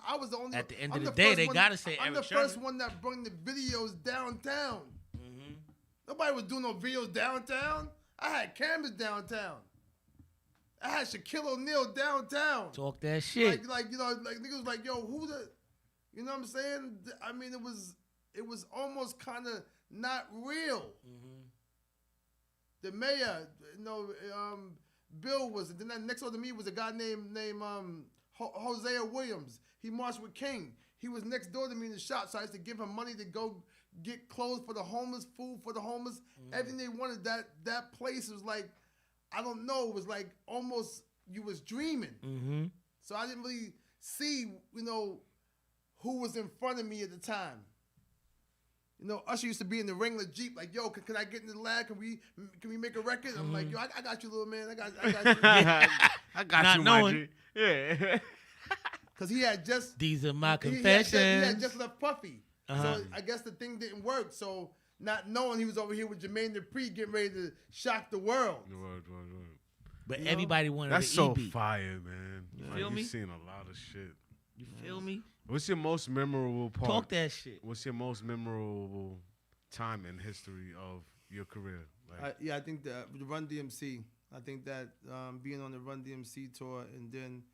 I was the only. At the end of the day, they gotta say Erick I'm the Sherman. first one that brought the videos downtown. Nobody was doing no videos downtown. I had cameras downtown. I had Shaquille O'Neal downtown. Talk that shit. Like you know, like niggas was like, yo, who the, you know what I'm saying? I mean, it was almost kind of not real. The mayor, you know, Bill was, and then next door to me was a guy named Hosea Williams. He marched with King. He was next door to me in the shop, so I used to give him money to go get clothes for the homeless, food for the homeless, everything they wanted. That place was like, I don't know, it was like almost you was dreaming. So I didn't really see, you know, who was in front of me at the time. You know, Usher used to be in the Wrangler Jeep, like, yo, can I get in the lab? Can we make a record? I'm like, yo, I got you, little man. I got you. I got Not you, knowing. my G. Yeah. Because he had just... These are my confessions. He had just left Puffy. So I guess the thing didn't work. So not knowing he was over here with Jermaine Dupri getting ready to shock the world. Word. But everybody wanted That's the so E-beat. fire, man. You like, feel me? You've seen a lot of shit. You feel me? What's your most memorable part? Talk that shit. What's your most memorable time in history of your career? Like, I think the Run DMC. I think that being on the Run DMC tour and then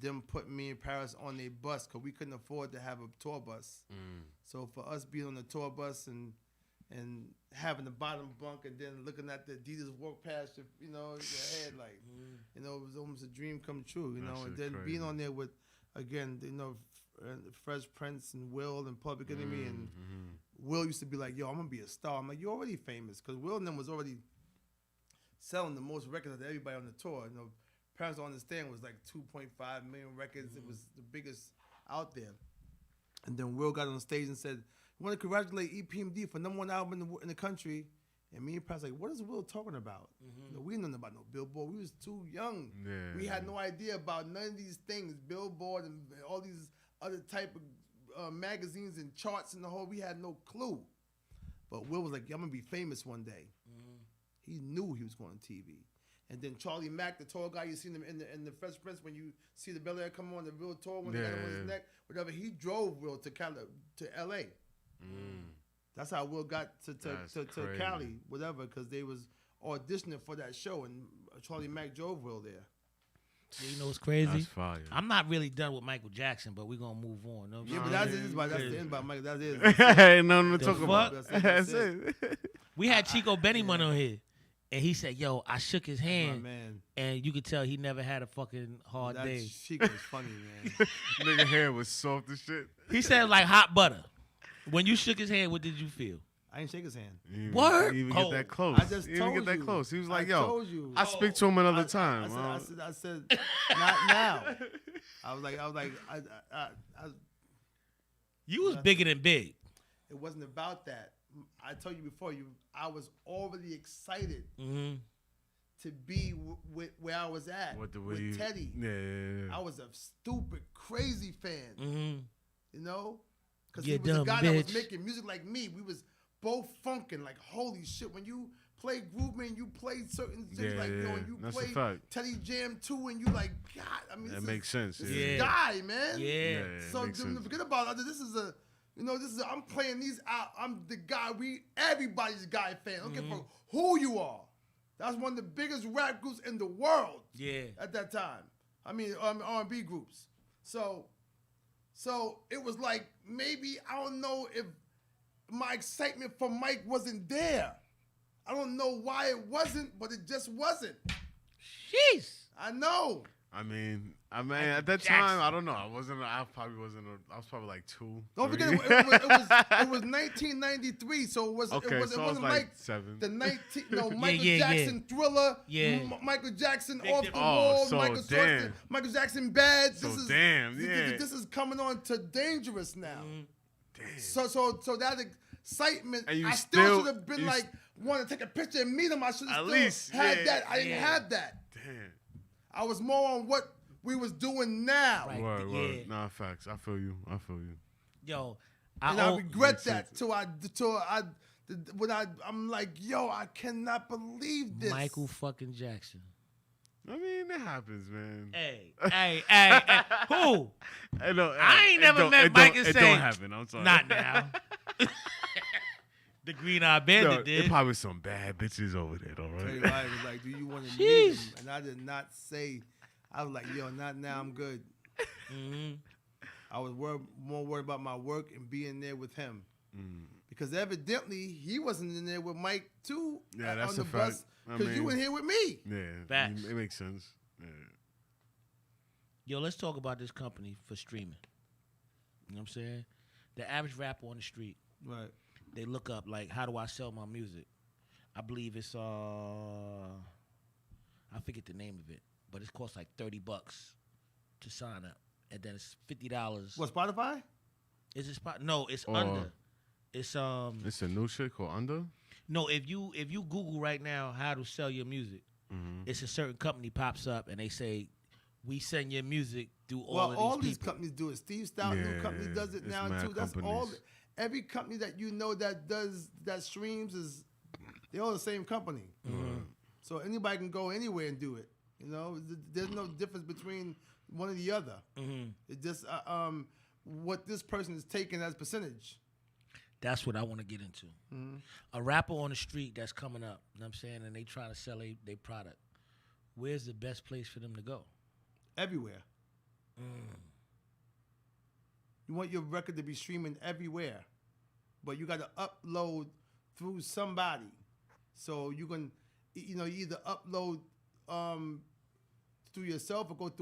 them putting me in Paris on a bus because we couldn't afford to have a tour bus. So for us being on the tour bus and having the bottom bunk and then looking at the Adidas walk past your, you know, your head like, you know, it was almost a dream come true, you know. And then crazy. being on there with, again, you know, Fresh Prince and Will and Public Enemy and Will used to be like, yo, I'm gonna be a star. I'm like, you're already famous because Will and them was already selling the most records of everybody on the tour. You know, Parents Don't Understand was like 2.5 million records. It was the biggest out there. And then Will got on stage and said, "I want to congratulate epmd for #1 album in the country." And me and Parents like, what is Will talking about? You know, we didn't know about no Billboard. We was too young. Yeah. We had no idea about none of these things, Billboard and all these other type of magazines and charts and the whole. We had no clue. But Will was like, I'm going to be famous one day. He knew he was going on TV. And then Charlie Mack, the tall guy, you seen him in the Fresh Prince when you see the Bel Air come on, the real tall one, they got him on his neck, whatever. He drove Will to L.A. That's how Will got to Cali, whatever, because they was auditioning for that show, and Charlie Mack drove Will there. Yeah, you know what's crazy? That's fire. I'm not really done with Michael Jackson, but we're gonna move on. No? Yeah, but that's the end about Michael. That's it. Ain't nothing to talk about. That's it. We had Chico Bennyman on here, and he said, "Yo, I shook his hand, man. And you could tell he never had a fucking hard day." Chico was funny, man. Nigga hair was soft as shit. He said like hot butter. When you shook his hand, what did you feel? I didn't shake his hand. What? He even get that close. I just he told even get you. that close. He was like, told "Yo, you. I speak to him another time." I said, not now. I was like, You was bigger than big. It wasn't about that. I told you before. I was already excited to be where I was at with Teddy. Yeah. I was a stupid, crazy fan. You know, because You he was a guy dumb that was bitch. making music like me. We was both funkin', like holy shit. When you play Groove Man, you play certain things like, you know, when you That's play a fact. Teddy Jam 2 and you like, God, I mean, That makes sense. This Yeah. is guy, man. Yeah. So forget about it. This is I'm playing these out. I'm the guy. Everybody's guy fan. I don't give a fuck who you are. That's one of the biggest rap groups in the world. Yeah. At that time. I mean, R&B groups. So it was like, maybe, I don't know if my excitement for Mike wasn't there. I don't know why it wasn't, but it just wasn't. Jeez. I know. I mean, at that time, I don't know. I was probably like 2. Don't 3. forget, it was 1993, so it wasn't like 7. the Michael Jackson Thriller, Michael Jackson Off the Wall, Michael Jackson Bad. This is coming on to Dangerous now. Damn. So that excitement, And I still should have been like, want to take a picture and meet him. I should have still had that. I didn't have that. Damn. I was more on what we was doing now. Right. Word. Nah, facts. I feel you. Yo, I regret that I'm like, yo, I cannot believe this. Michael fucking Jackson. I mean, it happens, man. Hey. Who? I ain't never met Mike and say, it don't happen. I'm sorry. Not now. The Green-Eyed Bandit did. It probably some bad bitches over there, though, right? Tell you why, it was like, do you want to meet him? And I did not say. I was like, yo, not now. I'm good. I was more worried about my work and being there with him, because evidently he wasn't in there with Mike too. Yeah, that's on the a fact. bus because you were here with me. Yeah, Facts. It makes sense. Yeah. Yo, let's talk about this company for streaming. You know what I'm saying? The average rapper on the street. Right. They look up, like, how do I sell my music? I believe it's, I forget the name of it, but it costs like $30 to sign up. And then it's $50. What, Spotify? Is it Spotify? No, it's Under. It's It's a new shit called Under? No, if you Google right now how to sell your music, it's a certain company pops up and they say, we send your music through all of these all people. these companies do it. Steve Stout, new company, does it now too. That's all. Every company that you know that streams they're all the same company. So anybody can go anywhere and do it. You know, there's no difference between one or the other. It just what this person is taking as percentage. That's what I want to get into. A rapper on the street that's coming up, you know what I'm saying, and they trying to sell their product. Where's the best place for them to go? Everywhere. You want your record to be streaming everywhere, but you got to upload through somebody. So you can, you either upload through yourself or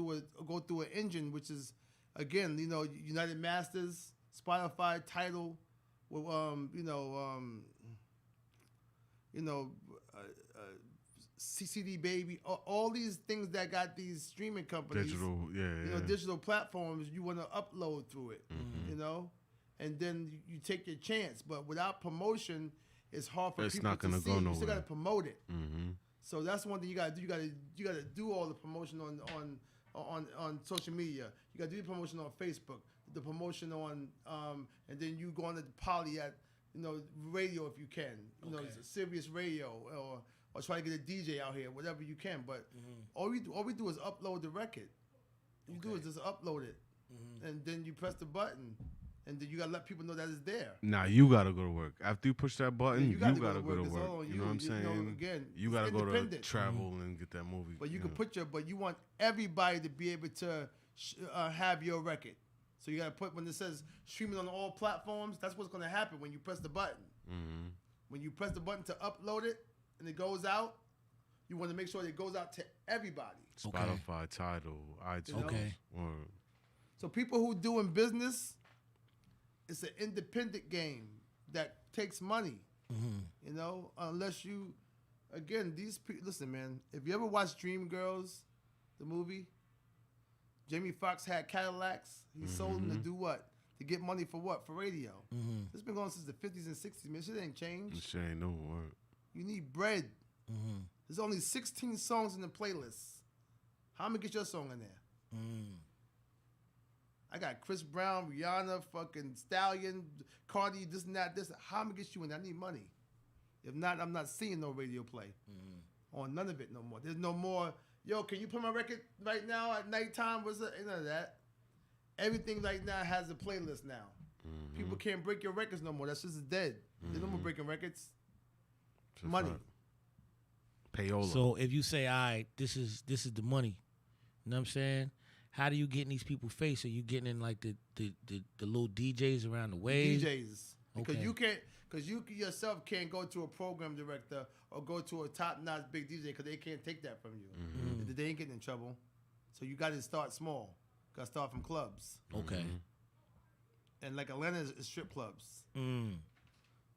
go through an engine, which is, again, United Masters, Spotify, Tidal, CD Baby, all these things that got these streaming companies, digital platforms. You want to upload through it, and then you take your chance. But without promotion, it's hard for people to see. You still got to promote it. So that's one thing you got to do. You got to do all the promotion on social media. You got to do the promotion on Facebook, the promotion on, and then you go on to Poly at radio if you can. Sirius Radio or try to get a DJ out here, whatever you can. But all we do is upload the record. You do is just upload it, and then you press the button, and then you gotta let people know that it's there. Nah, you gotta go to work. After you push that button, you gotta go to work. You know what I'm saying? Again, you gotta go to travel and get that movie. But you can but you want everybody to be able to have your record. So you gotta put, when it says streaming on all platforms, that's what's gonna happen when you press the button. When you press the button to upload it and it goes out, you want to make sure it goes out to everybody. Spotify, Tidal, iTunes. Okay. So people who doing business, it's an independent game that takes money. You know, unless you, again, these people. Listen, man. If you ever watch Dreamgirls, the movie, Jamie Foxx had Cadillacs. He sold them to do what? To get money for what? For radio. It's been going since the 50s and 60s, man. Shit ain't changed. Shit ain't no word. You need bread. There's only 16 songs in the playlist. How am I gonna get your song in there? I got Chris Brown, Rihanna, fucking Stallion, Cardi, this and that, this. How am I gonna get you in there? I need money. If not, I'm not seeing no radio play on none of it no more. There's no more, yo, can you play my record right now at nighttime? What's it? None of that. Everything right now has a playlist now. People can't break your records no more. That's just dead. There's no more breaking records. Money. Payola. So if you say, all right, this is the money, you know what I'm saying? How do you get in these people's face? Are you getting in like the little DJs around the way? DJs. Because you can't, because you yourself can't go to a program director or go to a top-notch big DJ because they can't take that from you. They ain't getting in trouble. So you got to start small. Got to start from clubs. Okay. And like Atlanta is strip clubs.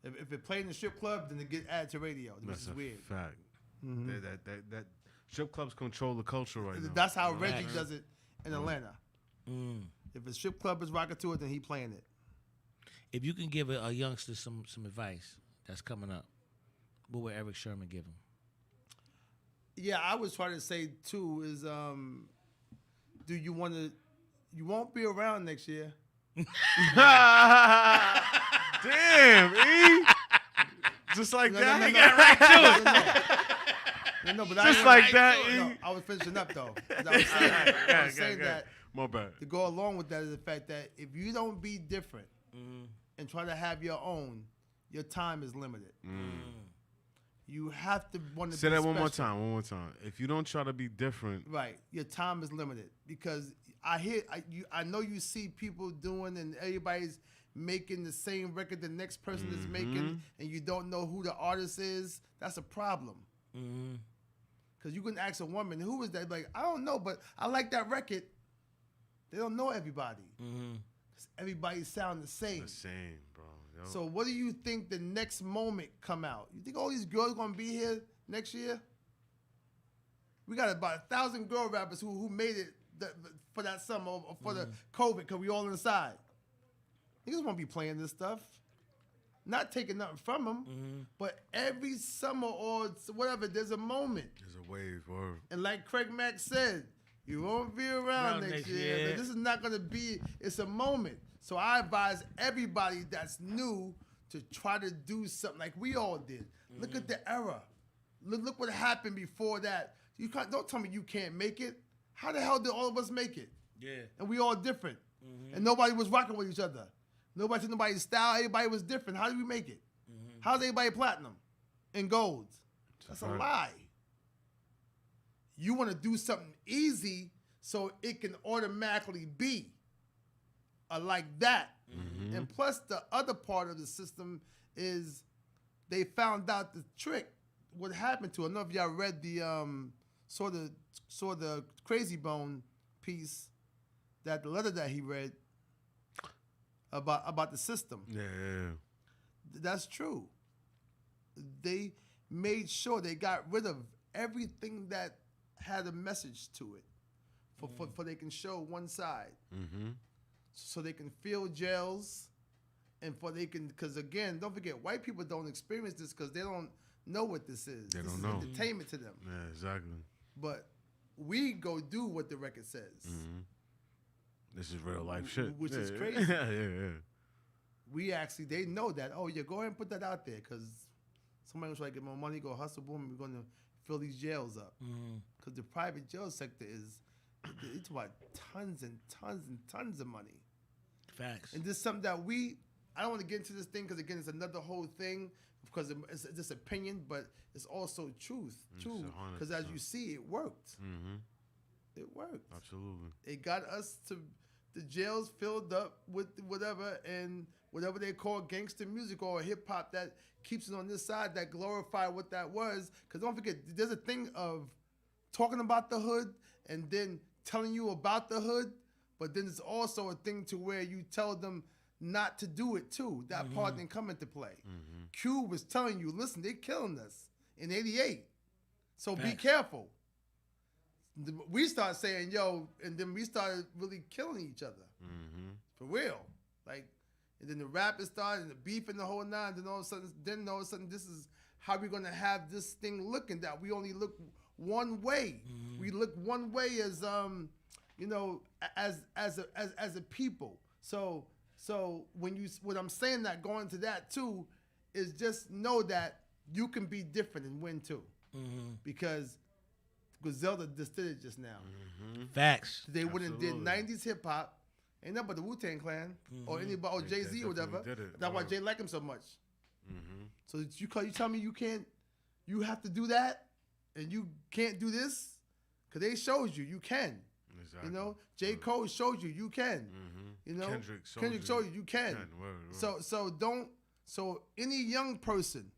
If it played in the strip club, then it get added to radio, which is weird. Fact. That strip clubs control the culture right now. That's how Reggie does it in Atlanta. If a strip club is rocking to it, then he playing it. If you can give a youngster some advice that's coming up, what would Erick Sherman give him? Yeah, I was trying to say too is, do you want to? You won't be around next year. Damn, E. Just like that. He got right to it. No, but just like that. No, I was finishing up though. I was saying that. My bad. To go along with that is the fact that if you don't be different and try to have your own, your time is limited. You have to want to. Say that one more time. If you don't try to be different, right, your time is limited because I know you see people doing and everybody's making the same record the next person is making, and you don't know who the artist is. That's a problem. Because you can ask a woman, who is that? Like, I don't know, but I like that record. They don't know everybody. Because everybody sound the same. The same, bro. Yo. So what do you think the next moment come out? You think all these girls going to be here next year? We got about 1,000 girl rappers who made it for that summer or for the COVID because we all inside. Niggas won't be playing this stuff. Not taking nothing from them, but every summer or whatever, there's a moment. There's a wave, word. And like Craig Mack said, you won't be around next year. This is not going to be, it's a moment. So I advise everybody that's new to try to do something like we all did. Look at the era. Look what happened before that. Don't tell me you can't make it. How the hell did all of us make it? Yeah. And we all different. And nobody was rocking with each other. Nobody took nobody's style. Everybody was different. How did we make it? How's everybody platinum and gold? That's a lie. You want to do something easy so it can automatically be like that. And plus, the other part of the system is they found out the trick. What happened to it? I don't know if y'all read the saw the Crazy Bone piece, that the letter that he read about the system. Yeah. That's true. They made sure they got rid of everything that had a message to it, for they can show one side, so they can fill jails, and because again, don't forget, white people don't experience this because they don't know what this is. They this don't is know. Entertainment to them. Yeah, exactly. But we go do what the record says. This is real life shit. Which is crazy. Yeah. They know that. Oh, yeah, go ahead and put that out there because Somebody was trying to get more money, go hustle, boom, we're going to fill these jails up. Because the private jail sector it's about tons and tons and tons of money. Facts. And this is something that I don't want to get into this thing because, again, it's another whole thing because it's just opinion, but it's also truth, too. Because as you see, it worked. It worked. Absolutely. It got us to the jails filled up with whatever and whatever they call gangster music or hip hop that keeps it on this side that glorify what that was. Because don't forget, there's a thing of talking about the hood and then telling you about the hood, but then it's also a thing to where you tell them not to do it too. That part didn't come into play. Q was telling you, listen, they're killing us in '88, so be careful. We started saying, yo, and then we started really killing each other. For real. Like, and then the rapping started and the beef and the whole nine. Then all of a sudden, this is how we're going to have this thing looking, that we only look one way. We look one way as, as a people. So when I'm saying that, going to that too, is just know that you can be different and win too. Because Griselda just did it just now. Facts. They wouldn't did 90s hip hop. Ain't nothing but the Wu-Tang Clan or anybody or Jay-Z or whatever. That's why Jay like him so much. So you tell me you have to do that and you can't do this? Because they showed you can. Exactly. You know, J. Cole showed you can. You know, Kendrick showed you can. Word. So any young person,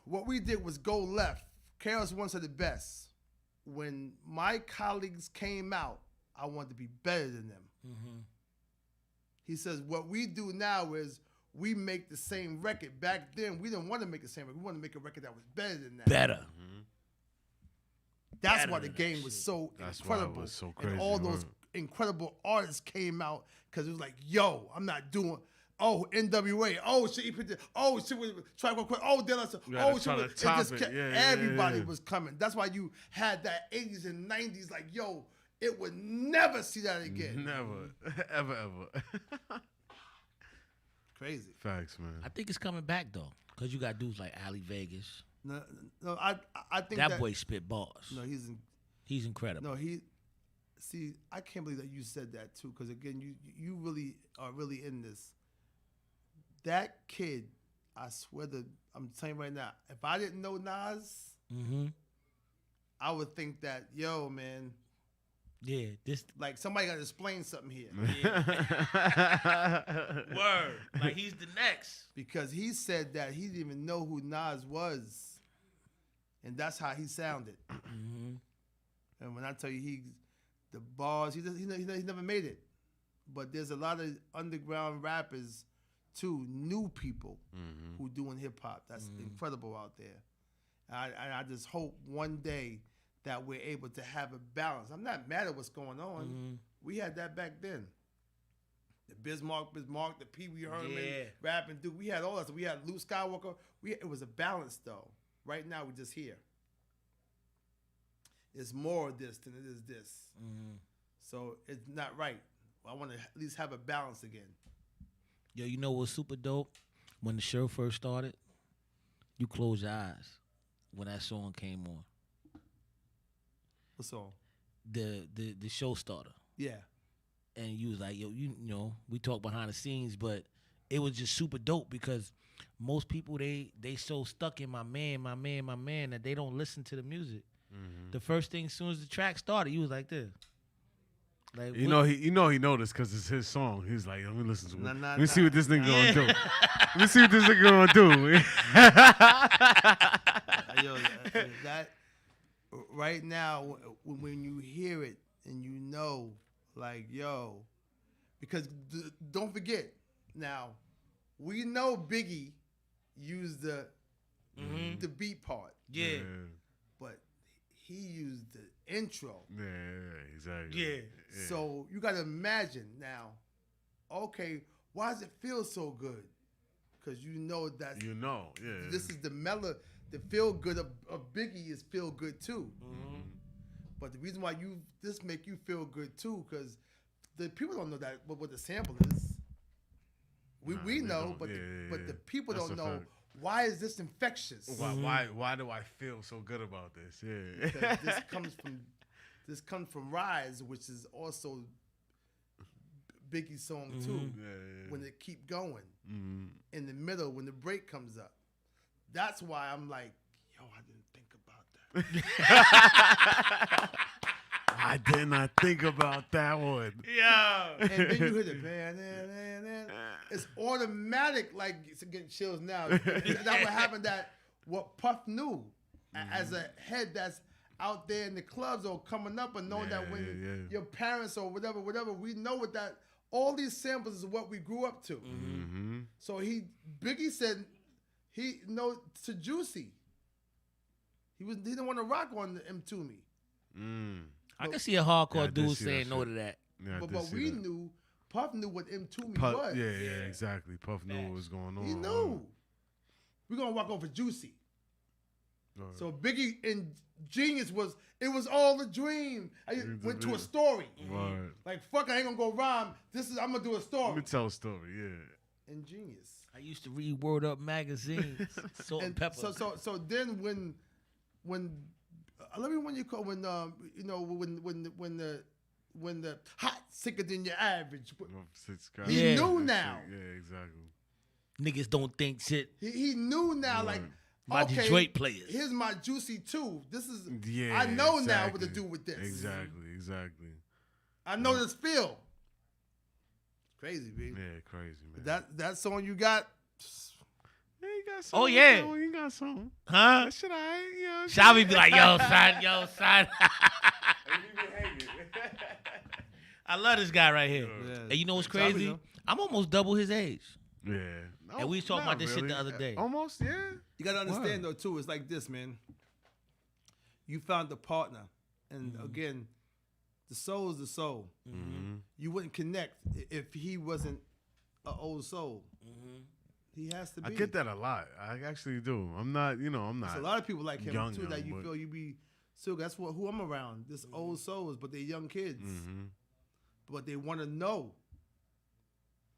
what we did was go left. Chaos One said the best. When my colleagues came out, I wanted to be better than them. He says, what we do now is we make the same record. Back then, we didn't want to make the same record. We wanted to make a record that was better than that. Better. That's why the game was so incredible. Why it was so crazy, and all those incredible artists came out because it was like, yo, I'm not doing... Oh, NWA. Oh, shit, he put the... Oh, shit, try to go quick. Oh, then oh, shit. Everybody was coming. That's why you had that 80s and 90s like, yo, it would never see that again. Never. Ever. Crazy. Facts, man. I think it's coming back, though, because you got dudes like Ali Vegas. No, I think that boy spit bars. No, he's incredible. No, see, I can't believe that you said that, too, because, again, you really are really in this. That kid, I swear I'm telling you right now, if I didn't know Nas, I would think that, yo, man. Yeah, this like somebody got to explain something here. Yeah. Word. Like he's the next. Because he said that he didn't even know who Nas was. And that's how he sounded. And when I tell you the bars, he never made it. But there's a lot of underground rappers too, new people who doing hip hop. That's incredible out there. And I just hope one day that we're able to have a balance. I'm not mad at what's going on. We had that back then. The Bismarck, the Pee Wee Herman, rapping dude. We had all that. So we had Luke Skywalker. It was a balance though. Right now we're just here. It's more of this than it is this. So it's not right. I want to at least have a balance again. Yo, you know what's super dope? When the show first started, you close your eyes when that song came on. What song? The show starter. Yeah. And you was like, yo, you know, we talk behind the scenes, but it was just super dope because most people they so stuck in my man that they don't listen to the music. The first thing, as soon as the track started, you was like this. Like, he noticed because it's his song. He's like, let me listen to it. Let me see what this nigga gonna do. Let me see what this nigga gonna do. Yo, that right now, when you hear it and you know, like, yo, because don't forget, now, we know Biggie used the beat part. Yeah. But he used the intro. Yeah, exactly. Yeah. So you got to imagine now, okay, why does it feel so good? Because you know that. You know, yeah. This is the feel good of Biggie is feel good too. But the reason why this make you feel good too, because the people don't know that what the sample is. We know, but the people don't know why is this infectious? Why do I feel so good about this? Yeah. Because this comes from Rise, which is also Biggie's song too. Yeah. When it keep going in the middle, when the break comes up, that's why I'm like, yo, I didn't think about that. I did not think about that one. Yeah. And then you hear the band, it's automatic, like it's getting chills now. That's what happened. What Puff knew as a head that's out there in the clubs or coming up and knowing that when your parents or whatever, we know what that. All these samples is what we grew up to. Mm-hmm. So Biggie said to Juicy. He didn't want to rock on the M to Me. I can see a hardcore dude saying no to that. Yeah, but we knew, Puff knew what M to Me was. Yeah, exactly. Puff knew what was going on. He knew. We're gonna walk over Juicy. Right. So Biggie and Genius was all a dream. I went to a story. Right. Like fuck, I ain't gonna go rhyme. I'm gonna do a story. Let me tell a story. Yeah. And Genius. I used to read Word Up magazines, Salt and Pepper. So then when let me when the hot sicker than your average. He knew now. Yeah, exactly. Niggas don't think shit. He knew now, like. My Okay, Detroit players. Here's my Juicy 2. This is I know now what to do with this. Exactly. I know this feel. Crazy, B. Yeah, crazy, man. That song you got. Yeah, you got some. Oh yeah, you got some. Huh? That shit, Shabby be like, yo, son. I love this guy right here. Yeah. And you know what's crazy? I'm almost double his age. Yeah. No, And we was talking about this shit the other day. Almost, yeah. You gotta understand though too. It's like this, man. You found a partner, and again, the soul is the soul. Mm-hmm. You wouldn't connect if he wasn't an old soul. He has to be. I get that a lot. I actually do. I'm not. There's a lot of people like him young, too that you feel you be. So that's who I'm around. This old souls, but they're young kids. But they want to know.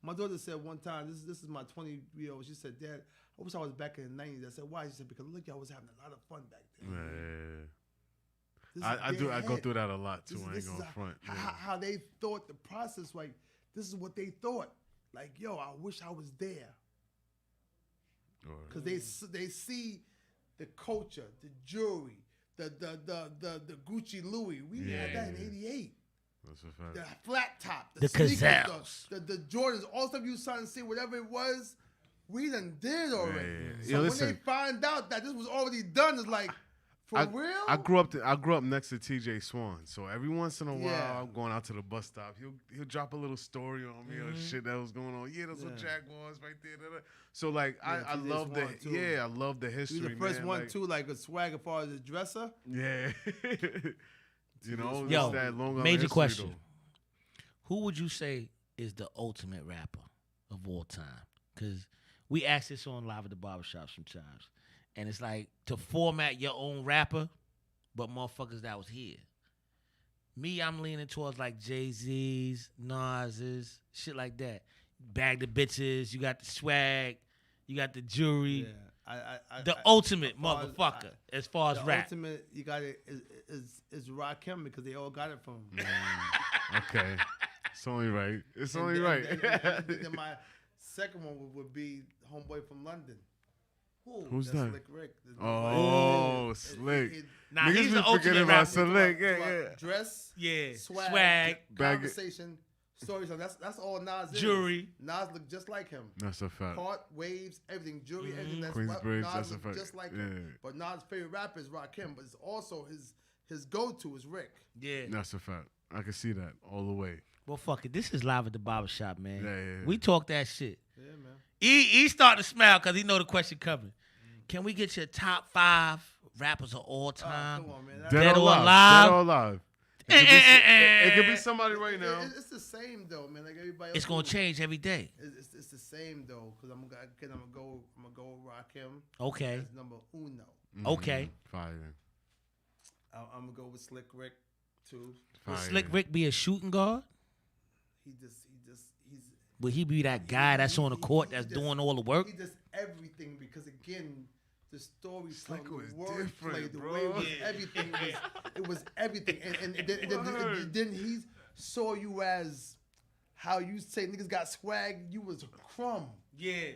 My daughter said one time, this is my 20-year-old. She said, "Dad, I wish I was back in the 90s." I said, "Why?" She said, "Because look, y'all was having a lot of fun back then." Yeah. I go through that a lot too. I ain't going front. How they thought the process, like this is what they thought. Like, yo, I wish I was there. Because they see the culture, the jewelry, the Gucci Louis. We had that in '88. That's a fact. The flat top, the sneakers, Gazelles, the Jordans, all stuff you starting to see, whatever it was, we done did already. Yeah. So when they find out that this was already done, it's like, for real? I grew up next to TJ Swan, so every once in a while I'm going out to the bus stop. He'll drop a little story on me or shit that was going on. Yeah, that's what Jaguars right there. So like I love I love the history. He was the first one like, too, like a swag as far as his dresser. Yeah. Yo, that long major question. Who would you say is the ultimate rapper of all time? Because we ask this on Live at the Barbershop sometimes. And it's like to format your own rapper, but motherfuckers that was here. Me, I'm leaning towards like Jay-Z's, Nas's, shit like that. Bag the bitches, you got the swag, you got the jewelry. Yeah. The ultimate motherfucker as far as rap. The ultimate you got it is Rakim because they all got it from him. Okay. It's only right. Then my second one would be Homeboy from London. Who's that? Slick Rick. Slick. Nah, he's the ultimate rapper. Slick. Yeah. Dress. Yeah. Swag. Conversation. Stories. So that's all Nas is. Jewelry. Nas look just like him. That's a fact. Part, waves, everything. Jewelry, everything. That's Queensbridge, Nas that's a look fact. just like him. But Nas' favorite rapper is Rakim, but it's also his go-to is Rick. Yeah. That's a fact. I can see that all the way. Well, fuck it. This is Live at the Barbershop, man. Yeah. We talk that shit. Yeah, man. He starting to smile because he know the question coming. Can we get your top 5 rappers of all time? Come on, man. Dead or alive? Dead or alive. It could be somebody right now. It's the same though, man. Like everybody. It's gonna change every day. It's the same though, because I'm gonna go with Rakim. Okay. That's number uno. Okay. Fire. I'm gonna go with Slick Rick too. Will Slick Rick be a shooting guard? He's Would he be that guy that's on the court that's doing all the work? He does everything because again, the storytelling, Slick was the wordplay, different, the bro. way it was everything it was everything. And then he saw you as how you say niggas got swag. You was a crumb. Yeah.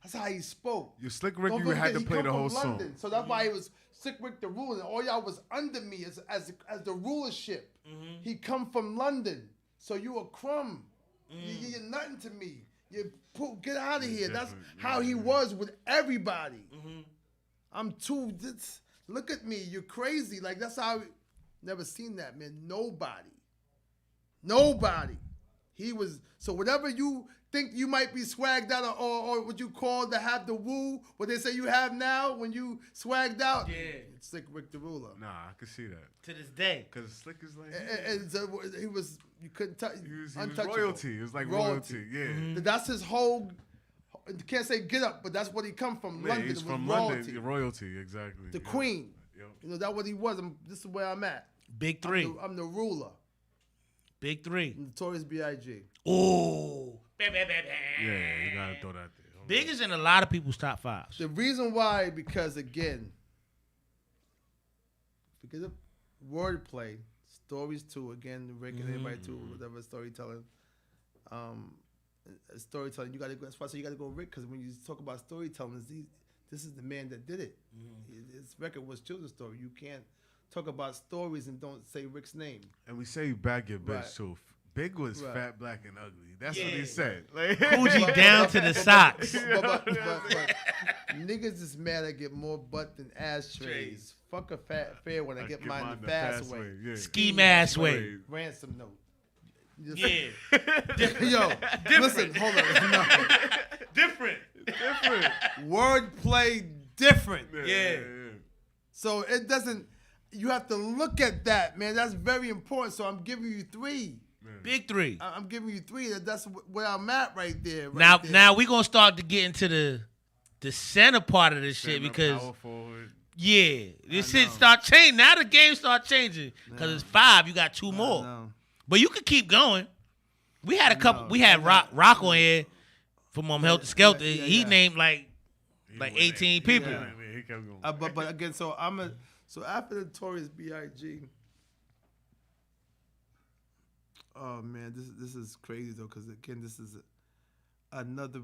That's how he spoke. You Slick Rick, you had to play the whole song. So that's why he was Slick Rick the ruler. And all y'all was under me as the rulership. He come from London. So you a crumb. You're nothing to me. Get out of here. That's how he was with everybody. I'm too. Look at me. You're crazy. Like that's how. Never seen that, man. Nobody. He was. So whatever you think you might be swagged out or what you call to have the woo, what they say you have now when you swagged out. Yeah. It's Slick Rick the ruler. Nah, I can see that. To this day. Because Slick is like... And so he was, you couldn't touch, He was untouchable. royalty. It was like royalty. Yeah. That's his whole, you can't say get up, but that's what he come from. Yeah, London. he's from royalty. London. Royalty, exactly. The queen. Yep. You know, that's what he was. This is where I'm at. Big three. I'm the ruler. Big three. Notorious B.I.G. Ooh. Yeah, you got to throw that there. Big is in a lot of people's top fives. The reason why, because again, because of wordplay, stories too, again, Rick and everybody too, whatever storytelling, storytelling, you got to go, that's why I say you got to go Rick, because when you talk about storytelling, this is the man that did it. His record was children's story. You can't talk about stories and don't say Rick's name. And we say bag your bitch Right. too. Big was fat, black, and ugly. That's what Yeah. he said. Like, Coogee down to the socks. But niggas is mad I get more butt than ashtrays. Fuck a fair when I get mine the fast way. Yeah. Ski mask way. Ransom note. Yeah. Yo, listen, hold on. No. Different. Wordplay different. Yeah. So it doesn't, you have to look at that, man. That's very important. So I'm giving you 3. Big three. I'm giving you 3. That's where I'm at right there. Now we gonna start to get into the center part of this shit because this shit start changing. Now the game start changing because it's 5. You got 2 more, but you could keep going. We had a couple. We had Rock on here from Helter Skelter. He named like 18 people. Yeah. He kept going. But again, so after the Notorious B.I.G. Oh man, this is crazy though, because again, this is another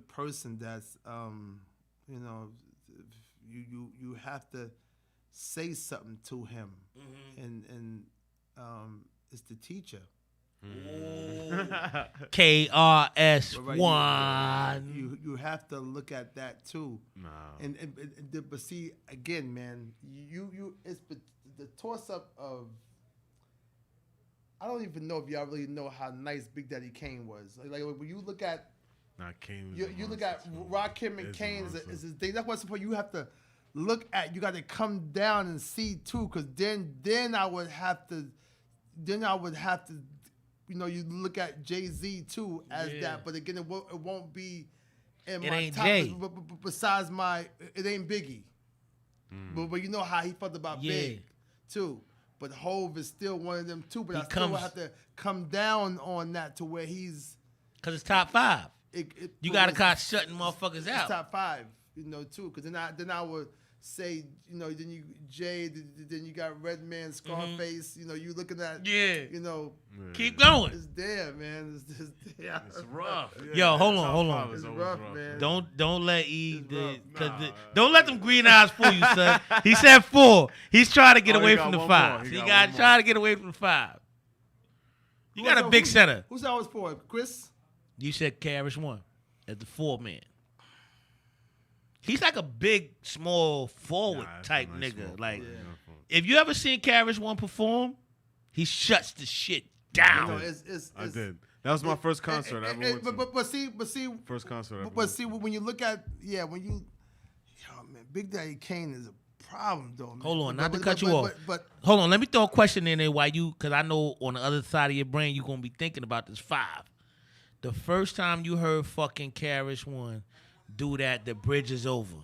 person that's you know, you have to say something to him, and it's the teacher. KRS-One. You have to look at that too. Nah. But see again, man, you it's the toss up of. I don't even know if y'all really know how nice Big Daddy Kane was. Like when you look at, Kane you look at Rakim and Kane is his thing. That's why you have to look at. You got to come down and see too, because then I would have to, you know, you look at Jay-Z too as that. But again, it won't be in my top. But besides it ain't Biggie. But you know how he felt about Big too. But Hove is still one of them too. But I still have to come down on that to where he's... Because it's top 5. You got to start shutting motherfuckers out. It's top 5, you know, too. Because then I would say, you know, then you Jay, then you got Redman, Scarface. You know, you looking at, you know... Keep going. It's there, man. It's there. It's rough. Yo, hold on. It's rough, man. Don't let don't let them green eyes fool you, son. He said 4. He's trying to get away from the 5. He got trying to get away from the 5. You got a big center. Who's that was for? Chris? You said KRS-One as the 4 man. He's like a big, small forward type nigga. Like, if you ever seen KRS-One perform, he shuts the shit down. You know, I did. That was my first concert I ever went to. But see, first concert. But see, when you look at man, Big Daddy Kane is a problem though. Man. Hold on, not to cut you off. But hold on, let me throw a question in there because I know on the other side of your brain you're gonna be thinking about this 5. The first time you heard fucking KRS-One do that, the bridge is over.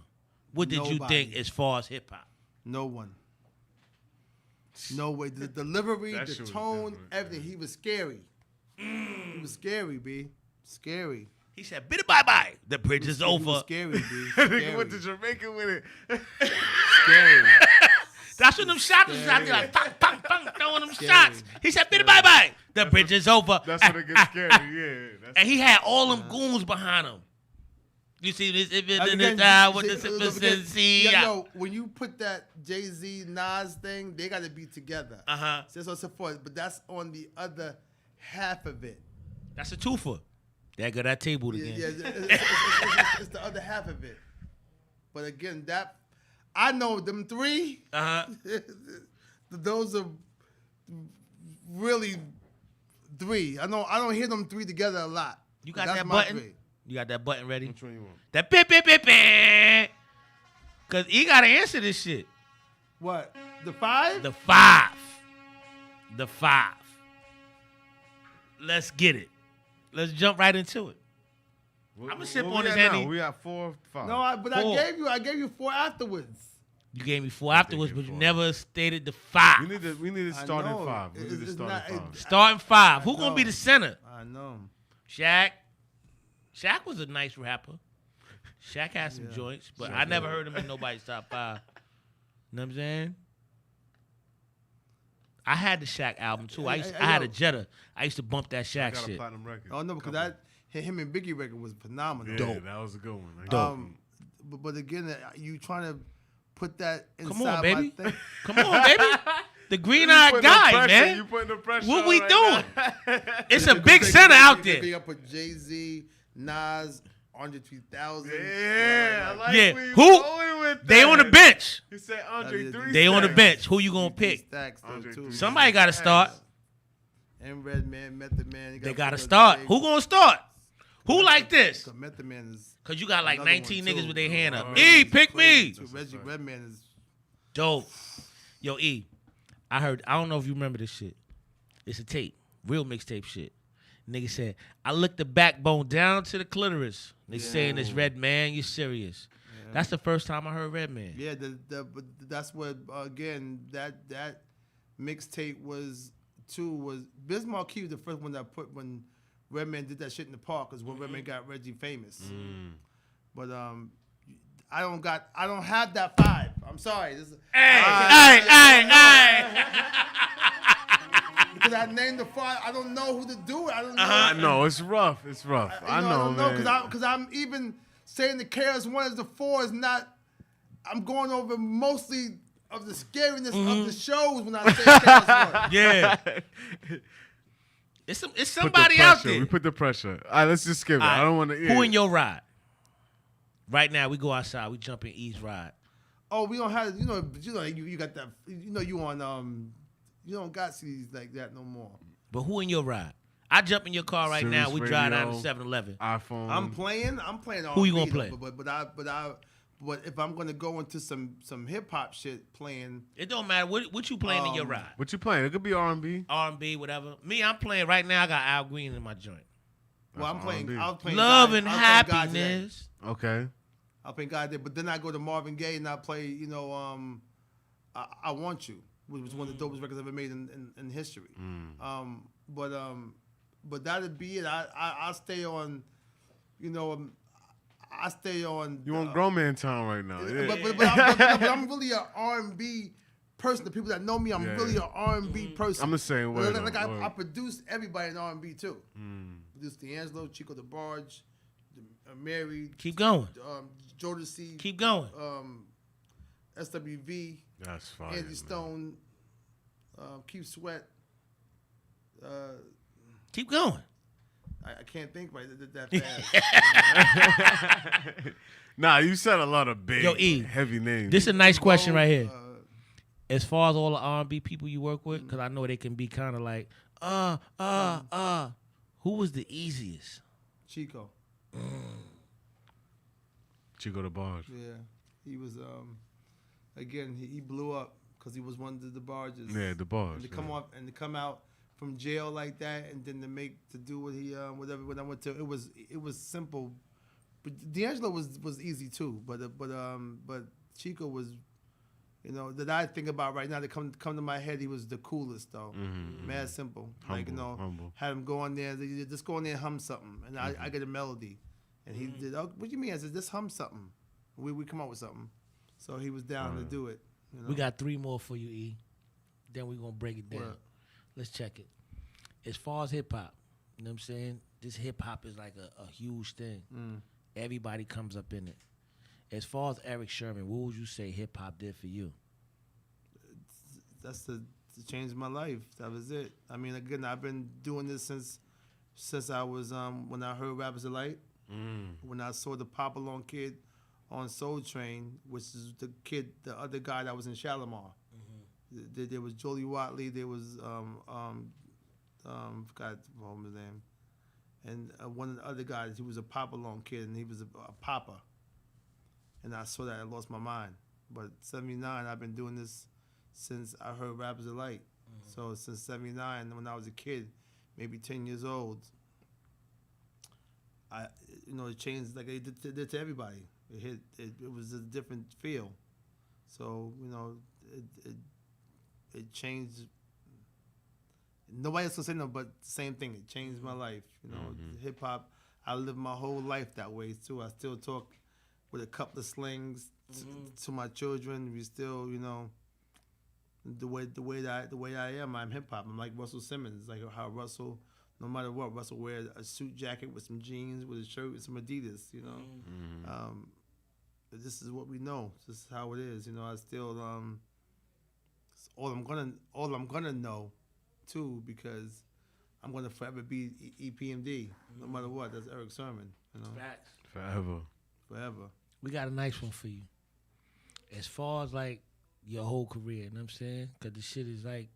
What did you think as far as hip hop? No one. No way. The delivery, the tone, everything. He was scary. He was scary, B. Scary. He said, "Biddy bye bye. The bridge is It was over." scary, dude. Nigga Scary. went to Jamaica with it. Scary. That's when them shots was out there like pang, pang, pang, throwing them Scary. shots. He said, "Biddy bye bye. The bridge is over." That's when it gets scary. Yeah. That's And he had all them goons behind him. You see this? If it's in Again, the time with see- the see. yo, when you put that Jay-Z Nas thing, they got to be together. So forth. But that's on the other half of it. That's a twofer. There go that table Yeah, again. it's the other half of it. But again, that I know them three. Those are really three. I don't hear them three together a lot. You got That's that my button? three. You got that button ready? Which one you want? That bip bip bip bip. Cause he gotta answer this shit. What? The five? The five. The five. Let's get it. Let's jump right into it. I'ma sip on this Henny. We got 4, 5. No, but Four. I gave you four afterwards. You gave me 4 afterwards, but you four. never stated the 5. We need to start I know. in 5. We need to It's start not- in 5. Starting 5. Who I gonna be know. the center? I know. Shaq. Shaq was a nice rapper. Shaq had some Yeah. joints, but Shaq I never did. heard him in nobody's top 5. You know what I'm saying? I had the Shaq album too. I had a Jetta. I used to bump that I Shaq got a shit. platinum record. Oh no, because that him and Biggie record was phenomenal. Yeah, Dope. that was a good one. I Dope. But again, you trying to put that inside Come on, baby. my thing. Come on, baby. The You green-eyed putting the guy, pressure- man. You putting the pressure What on we right doing? now. It's a big center out there. Big up with Jay-Z, Nas, Andre 3000. Yeah, I like Yeah. where you Who? going with They that. on the bench. He said Andre 3 They on the stacks. bench. Who you gonna pick? Stacks though, Andre too. 3 Somebody got to start. And Redman, Method Man. They got to start. Who gonna start? Who like this? So Method Man is Cause you got like another 19 one, niggas too. with their hand up. Oh, E, pick me. too. Reggie Redman is Dope. Yo, E, I don't know if you remember this shit. It's a tape. Real mixtape shit. Nigga said, I licked the backbone down to the clitoris. They saying it's Red Man, you serious. Yeah. That's the first time I heard Red Man. Yeah, but that's what again that mixtape was Bismarck Key was the first one that put when Redman did that shit in the park because when Redman got Reggie famous. But I don't have that 5. I'm sorry. Hey. Because I named the 5. I don't know who to do it. I don't know. I know it's rough. It's rough. I know, I don't know man. because I'm even saying the KRS-One as the 4 is not. I'm going over mostly of the scariness of the shows when I say KRS-One. Yeah. It's Put the somebody out pressure. there. We put the pressure. All right, let's just skip it. All right. I don't want to. Who in your ride? Right now, we go outside. We jump in E's ride. Oh, we don't have you got that you on you don't got CDs like that no more. But who in your ride? I jump in your car right now. We Sirius drive down Radio. to 7-Eleven. iPhone. I'm playing Who you R&B, gonna play? But if I'm gonna go into some hip hop shit playing, It don't matter what you playing in your ride. What you playing? It could be R&B. R&B, whatever. Me, I'm playing right now. I got Al Green in my joint. well, I'm playing. R&B. I was playing Love God- and I was playing God today. happiness. Okay. I think God did, but then I go to Marvin Gaye and I play, I Want You, which was one of the dopest records ever made in history. But that'd be it. I stay on, I stay on. You on grown man time right now? Yeah. But I'm really an R&B person. The people that know me, I'm Yeah. really an R&B person. I'm the same way. Like though. I produced everybody in R&B too. Produced D'Angelo, Chico DeBarge, Mary, Keep going. Jodeci, Keep going. SWV, That's fine. Andy Stone, Keith Sweat. Keep going. I can't think right that fast. Nah, you said a lot of big, Yo, E, heavy names. This is a nice question right here. Uh, As far as all the R&B people you work with, because I know they can be kind of like, who was the easiest? Chico. Chico the Barge. Yeah, he was. Again, he blew up because he was one of the barges. Yeah, the Barge. And to come off and to come out from jail like that, and then to do what he whatever when I went to, it was simple. But D'Angelo was easy too, but Chico was You know, that I think about right now that come to my head, he was the coolest though. Mad simple. Humble, like, you know, humble. had him go on there, just go in there and hum something. And I get a melody. And he did, oh, what do you mean? I said, just hum something. We come up with something. So he was down to do it. You know? We got 3 more for you, E. Then we're going to break it down. What? Let's check it. As far as hip-hop, you know what I'm saying? This hip-hop is like a huge thing. Everybody comes up in it. As far as Erick Sherman, what would you say hip-hop did for you? That's to change my life. That was it. I mean, again, I've been doing this since I was, when I heard Rappers Delight. When I saw the Pop Along kid on Soul Train, which is the other guy that was in Shalimar. There was Jolie Watley. There was forgot his name, and one of the other guys. He was a Pop Along kid, and he was a papa. And I saw that, I lost my mind. But '79, I've been doing this since I heard Rappers Delight. So since '79, when I was a kid, maybe 10 years old, it changed like it did to everybody. It was a different feel. So, it changed. Nobody else can say no, but the same thing. It changed my life. Hip hop. I lived my whole life that way too. I still talk with a couple of slings to my children. We still, the way I am. I'm hip hop. I'm like Russell Simmons. Like how Russell, no matter what, Russell wears a suit jacket with some jeans, with a shirt with some Adidas. This is what we know. This is how it is. I still all I'm gonna know, too, because I'm gonna forever be EPMD, no matter what. That's Erick Sherman. Facts. Forever. We got a nice one for you. As far as like your whole career, you know what I'm saying? Because the shit is like,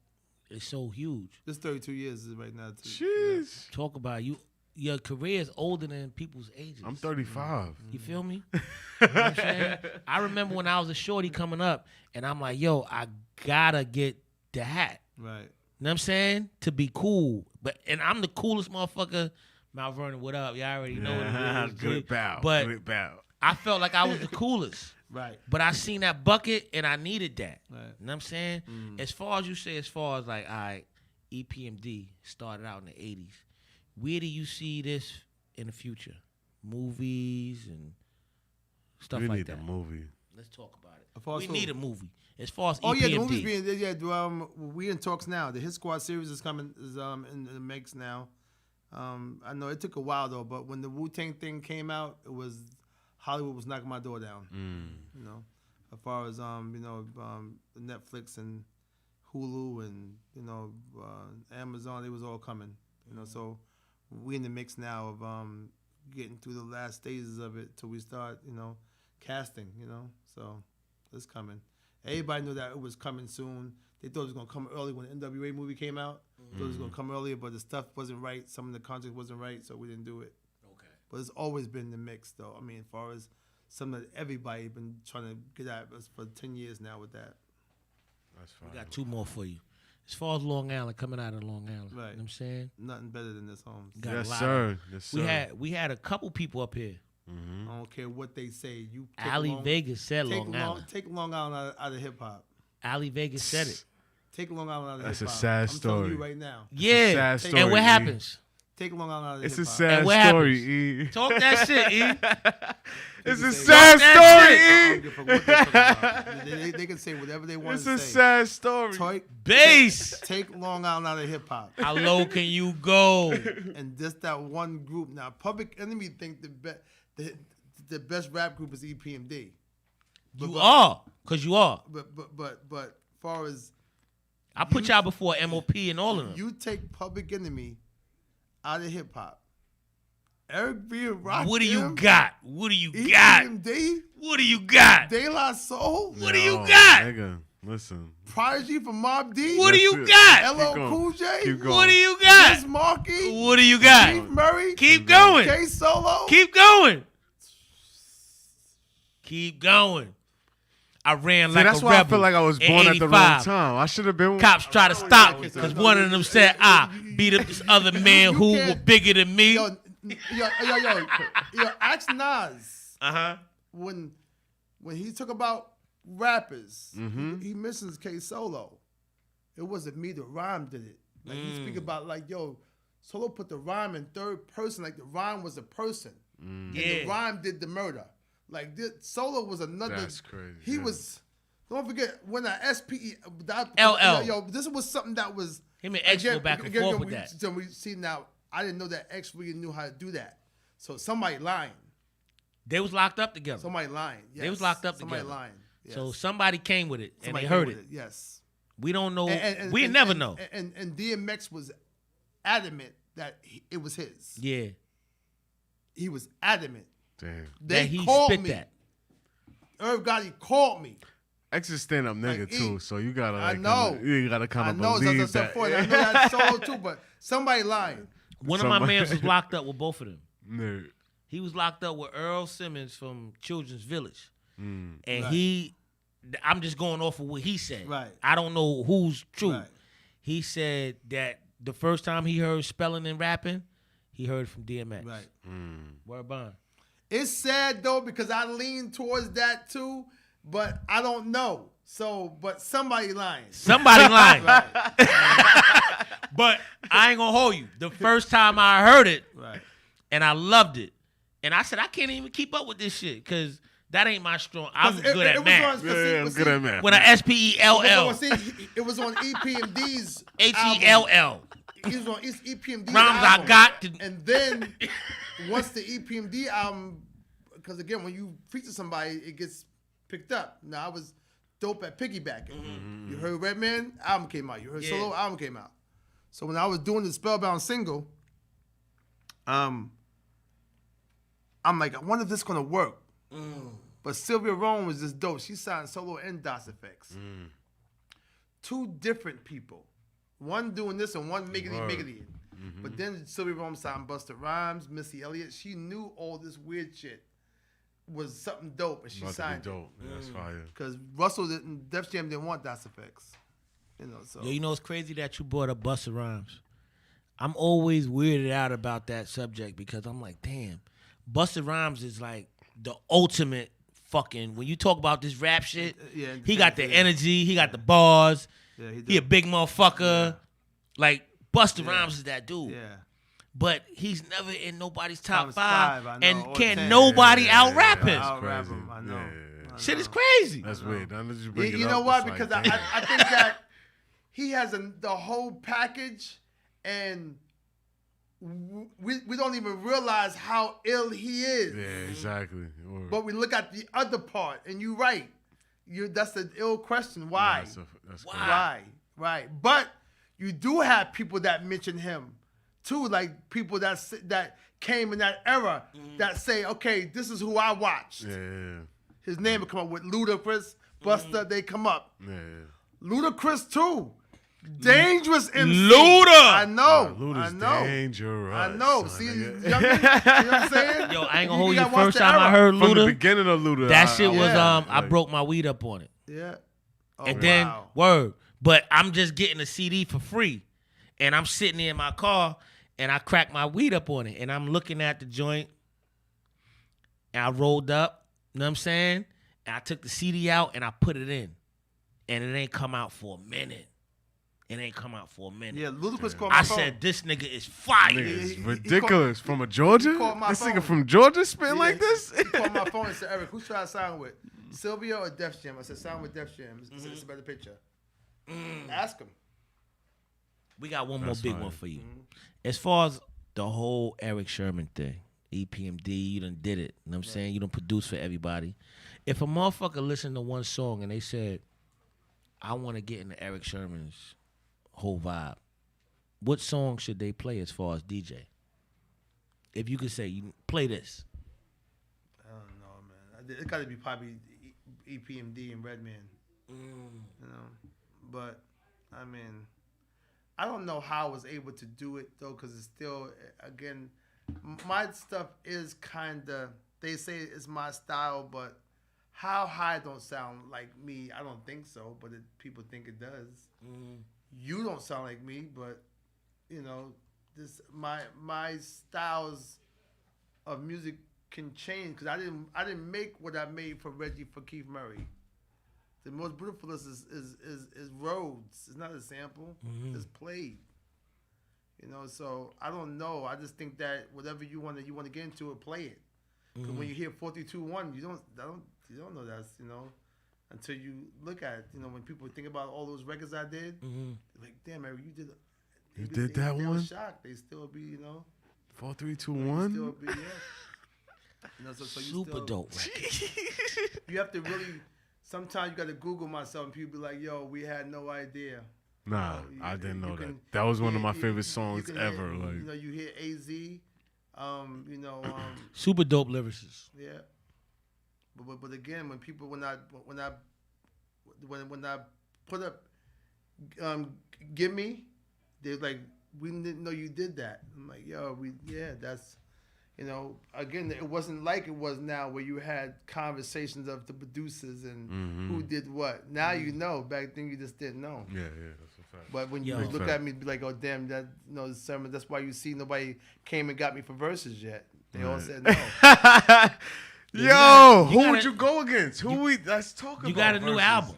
it's so huge. This 32 years is right now, too. Jeez. Talk about you. Your career is older than people's ages. I'm 35. You feel me? You know what I'm saying? I remember when I was a shorty coming up, and I'm like, yo, I gotta get the hat. Right. You know what I'm saying? To be cool. And I'm the coolest motherfucker. Mount Vernon, what up? Y'all already know what it is. Good bow. But good bow. I felt like I was the coolest. Right. But I seen that bucket, and I needed that. Right. You know what I'm saying? As far as you say, as far as like, all right, EPMD started out in the 80s. Where do you see this in the future? Movies and stuff we like need that. a movie. Let's talk about it. We need a movie. As far as EPMD. Oh yeah, the movie's being we in talks now. The Hit Squad series is coming in the mix now. I know it took a while though, but when the Wu-Tang thing came out, it was Hollywood was knocking my door down. As far as Netflix and Hulu and Amazon, they was all coming. So we in the mix now of getting through the last stages of it till we start, casting. So it's coming. Everybody knew that it was coming soon. They thought it was gonna come early when the NWA movie came out. Thought it was gonna come earlier, but the stuff wasn't right. Some of the content wasn't right, so we didn't do it. Okay. But it's always been the mix, though. I mean, as far as something that everybody been trying to get at us for 10 years now with that. That's fine. We got 2 more for you. As far as Long Island, coming out of Long Island. Right. You know what I'm saying? Nothing better than this, Holmes. Got Yes, a lot sir. Yes, sir. We had a couple people up here. I don't care what they say. You Ali Vegas said Long Island. Take Long Island out of hip hop. Ali Vegas said it. Take Long Island out of That's hip a hop. sad I'm story. telling you right now. Yeah. sad story, And what E. happens? Take Long Island out of It's hip a hop. sad And what story, happens? E. Talk that shit, E. It's a say- sad that story, E. What they talking about. They can say whatever they want It's to a say. sad story. Bass. Take Long Island out of hip hop. How low can you go? And just that one group. Now, Public Enemy think the best rap group is EPMD. You are, because you are. But far as I put y'all before MOP and all of them. you take Public Enemy out of hip hop, Erick B and Rakim. What do you got? What do you got? EPMD, What do you got? De La Soul, What do you Yo, got? Nigga, listen. Prodigy from Mobb D, What do That's you it. got? LL going. Cool J, Keep going. What do you Chris got? Markey, What do you Keith got? Murray, Keep going. K Solo. Keep going. Keep going. I ran See, like that's a why I rebel feel like I was in born at the 85. wrong time. I should have been. Cops try to stop me because one of them said, I beat up this other man you who can't- was bigger than me. Yo, ask Nas Uh-huh. when he took about rappers. He mentions K Solo. It wasn't me. The rhyme did it. Like he speak about like, yo, Solo put the rhyme in third person. Like the rhyme was a person, and the rhyme did the murder. Like Solo was another. That's crazy. He was. Don't forget when I SPE LL. Yo, this was something that was. Him and X go back and forth with that. So we see now. I didn't know that X really knew how to do that. So somebody lying. They was locked up together. Somebody lying. Yes. They was locked up somebody together. lying. Yes. So somebody came with it somebody and they heard it. Yes. We don't know. We never know. And DMX was adamant that it was his. Yeah. He was adamant. Damn. They he called spit me. that. Irv Gotti called me. X is stand up nigga Like, too, so you gotta. I like, know. You gotta kind of I know. believe That's that. I know that Solo too, but somebody lying. One of my mans was locked up with both of them. No. He was locked up with Earl Simmons from Children's Village. And Right. I'm just going off of what he said. Right. I don't know who's true. Right. He said that the first time he heard spelling and rapping, he heard it from DMX. Right. Word bond. It's sad though because I lean towards that too, but I don't know. So, but somebody lying. Somebody lying. Right. But I ain't gonna hold you. The first time I heard it, Right. and I loved it, and I said I can't even keep up with this shit because that ain't my strong. I'm good at math. Yeah, I'm good at math. With a SPELL, It was on EPMD's HELL. He was on EPMD Rhymes I album. got to. And then once the EPMD album, because again, when you feature somebody, it gets picked up. Now I was dope at piggybacking. You heard Redman, album came out. You heard Solo, album came out. So when I was doing the Spellbound single, I'm like, I wonder if this is gonna work. But Sylvia Rome was just dope. She signed Solo and DOS Effects. Two different people. One doing this and one miggity it. But then Sylvia Rome signed Busta Rhymes, Missy Elliott. She knew all this weird shit was something dope, and she signed dope. it. Yeah, that's fire. Because Russell didn't, Def Jam didn't want DOS Effects. You know, so. Yo, you know it's crazy that you brought up Busta Rhymes. I'm always weirded out about that subject because I'm like, damn, Busta Rhymes is like the ultimate fucking. When you talk about this rap shit, he got the energy, he got the bars. Yeah, he a big motherfucker. Yeah. Like Busta Rhymes is that dude. Yeah. But he's never in nobody's top 5 and can't nobody out rap him. Out-rap him, I know. Shit is crazy. That's weird. You know why? Because I think that he has the whole package, and we don't even realize how ill he is. Yeah, exactly. But we look at the other part, and you're right. That's an ill question. Why? That's why? Right. But you do have people that mention him too, like people that came in that era that say, okay, this is who I watched. Yeah. His name would come up with Ludacris, Busta, they come up. Yeah. Ludacris too. Dangerous MC. Luda. I know. Luda's I know. dangerous. I know. See, you know what I'm saying? Yo, I ain't gonna hold you. gotta First watch the time I era. heard From the Luda, beginning of Luda. that shit was Yeah. I broke my weed up on it. Yeah. Oh, And then wow. word. But I'm just getting a CD for free. And I'm sitting in my car and I cracked my weed up on it. And I'm looking at the joint. And I rolled up. You know what I'm saying? And I took the CD out and I put it in. And it ain't come out for a minute. It ain't come out for a minute. Yeah, Ludacris called my I phone. said, this nigga is fire. Nigga, it's He ridiculous. From a Georgia? called my This phone. nigga from Georgia spitting Yeah, like this? He called my phone and said, Eric, who should I sign with? Sylvia or Def Jam? I said, sign with Def Jam. It's a better picture. Ask him. We got one more That's big fine. one for you. As far as the whole Erick Sherman thing, EPMD, you done did it. You know what I'm saying? You done produced for everybody. If a motherfucker listened to one song and they said, I want to get into Erick Sherman's whole vibe, what song should they play as far as DJ? If you could say, you play this. I don't know, man. It got to be probably EPMD and Redman. You know, but I mean, I don't know how I was able to do it though, because it's still, again, my stuff is kind of, they say it's my style, but how high don't sound like me, I don't think so, but people think it does. You don't sound like me, but you know, this my styles of music can change because I didn't make what I made for Reggie for Keith Murray. The most beautiful is Rhodes. It's not a sample. Mm-hmm. It's played. You know, so I don't know. I just think that whatever you want to get into it, play it. Because when you hear 4-3-2-1, you don't know that's, you know, until you look at it. You know, when people think about all those records I did, like, damn, Erick, you did that one? They were shocked. They still be, you know. 4-3-2-1? Still be, yeah. You know, so super dope record. You have to really. Sometimes you got to Google myself, and people be like, "Yo, we had no idea." Nah, I didn't know that. That was one of my favorite songs ever. Like, you know, you hear AZ, you know, super dope lyricists. Yeah, but again, when people when I put up, Gimme, they're like, we didn't know you did that. I'm like, yo, that's. You know, again, it wasn't like it was now where you had conversations of the producers and who did what. Now you know. Back then you just didn't know. Yeah, that's a fact. But when you look at me, be like, oh, damn, that, you know, the sermon, that's why you see nobody came and got me for verses yet. They all said no. Yo, who would you go against? Let's talk about You got a new album.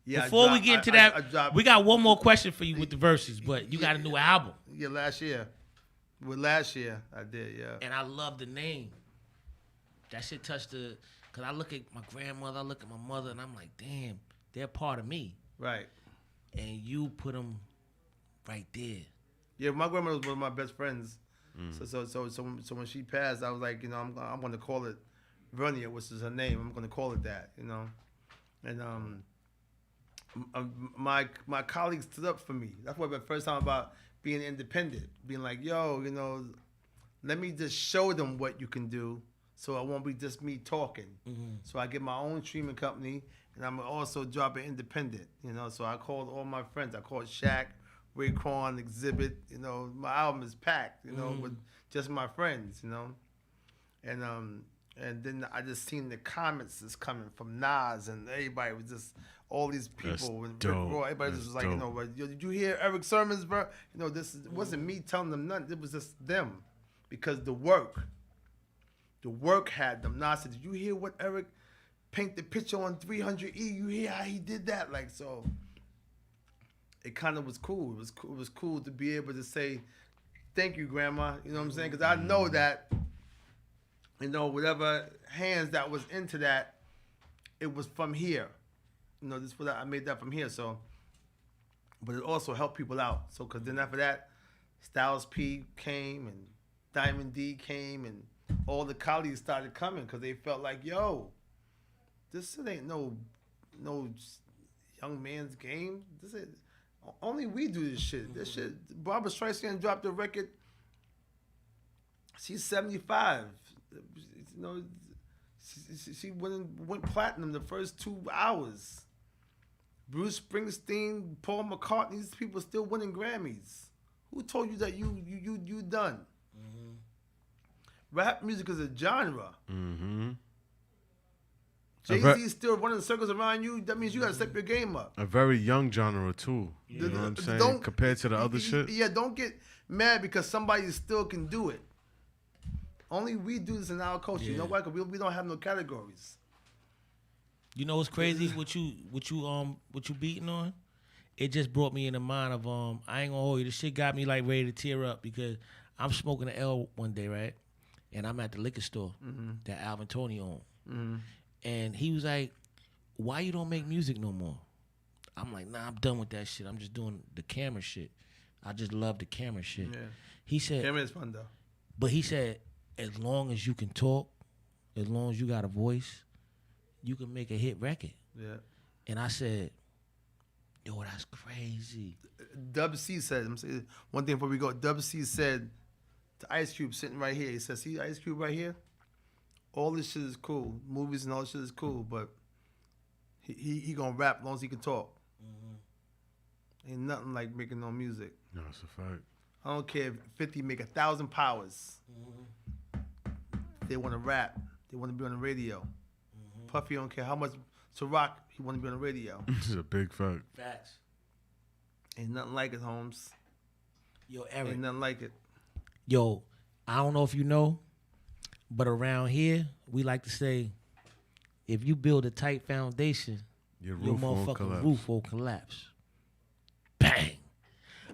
Yeah, Before we get into that, we got one more question for you with the verses, but you got a new album. Yeah, last year. Last year, I did, yeah. And I love the name. That shit touched because I look at my grandmother, I look at my mother, and I'm like, damn, they're part of me. Right. And you put them right there. Yeah, my grandmother was one of my best friends. So when she passed, I was like, you know, I'm going to call it Vernia, which is her name. I'm going to call it that, you know. And my colleagues stood up for me. That's what the first time about being independent, being like, yo, you know, let me just show them what you can do so it won't be just me talking. So I get my own streaming company, and I'm also dropping independent, you know. So I called all my friends. I called Shaq, Raekwon, Exhibit, you know. My album is packed, you know, with just my friends, you know. And then I just seen the comments that's coming from Nas, and everybody was just, all these people, and Rick Roy, everybody was like, dope. You know, did you hear Erick's sermons, bro? You know, it wasn't me telling them nothing. It was just them, because the work had them. Nas said, did you hear what Erick paint the picture on 300E? You hear how he did that? Like, so it kind of was cool. It was cool to be able to say, thank you, Grandma. You know what I'm saying? Because I know that, you know, whatever hands that was into that, it was from here. You know, this I made that from here. So, but it also helped people out. So, because then after that, Styles P came and Diamond D came, and all the colleagues started coming because they felt like, yo, this ain't no young man's game. This is only we do this shit. This shit. Barbra Streisand dropped a record. She's 75. You know, she went platinum the first 2 hours. Bruce Springsteen, Paul McCartney, these people still winning Grammys. Who told you that you done? Rap music is a genre. Jay-Z still running circles around you. That means you got to step your game up. A very young genre too. You know what I'm saying? Compared to the other shit. Yeah, don't get mad because somebody still can do it. Only we do this in our culture. You know why? Because we don't have no categories. You know what's crazy? What you beating on? It just brought me in the mind of I ain't gonna hold you. This shit got me like ready to tear up because I'm smoking an L one day, right? And I'm at the liquor store that Alvin Tony owned. And he was like, why you don't make music no more? I'm like, nah, I'm done with that shit. I'm just doing the camera shit. I just love the camera shit. Yeah. He said, camera is fun though. But he said, as long as you can talk, as long as you got a voice, you can make a hit record. Yeah. And I said, yo, that's crazy. Dub C said, I'm saying one thing before we go. Dub C said to Ice Cube sitting right here. He said, see Ice Cube right here? All this shit is cool. Movies and all this shit is cool, but he gonna rap as long as he can talk. Ain't nothing like making no music. No, it's a fact. I don't care if 50 make 1,000 powers. They want to rap. They want to be on the radio. Puffy don't care how much to rock. He want to be on the radio. This is a big fact. Facts. Ain't nothing like it, Holmes. Yo, Erick. Ain't nothing like it. Yo, I don't know if you know, but around here, we like to say, if you build a tight foundation, Your motherfucking roof will collapse. Bang.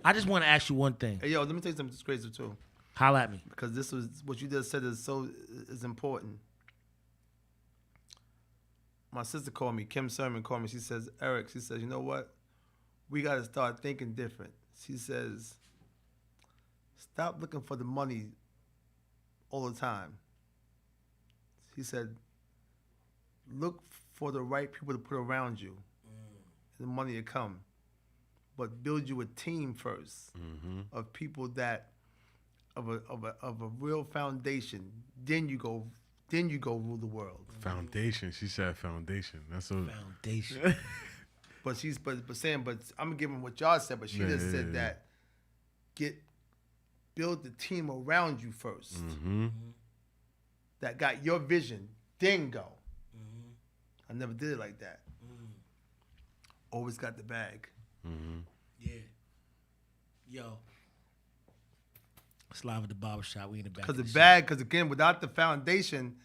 I just want to ask you one thing. Hey, yo, let me tell you something that's crazy too. Holla at me. Because this was what you just said is important. My sister called me, Kim Sermon called me. She says, Eric, she says, you know what? We got to start thinking different. She says, stop looking for the money all the time. She said, look for the right people to put around you. And the money will come. But build you a team first of people that of a real foundation. Then you go rule the world. Foundation. She said foundation. That's a foundation. But I'm giving what y'all said, but she just said that build the team around you first. That got your vision, then go. I never did it like that. Always got the bag. Yeah. Yo. It's live at the barbershop. We in the back. Because again, without the foundation,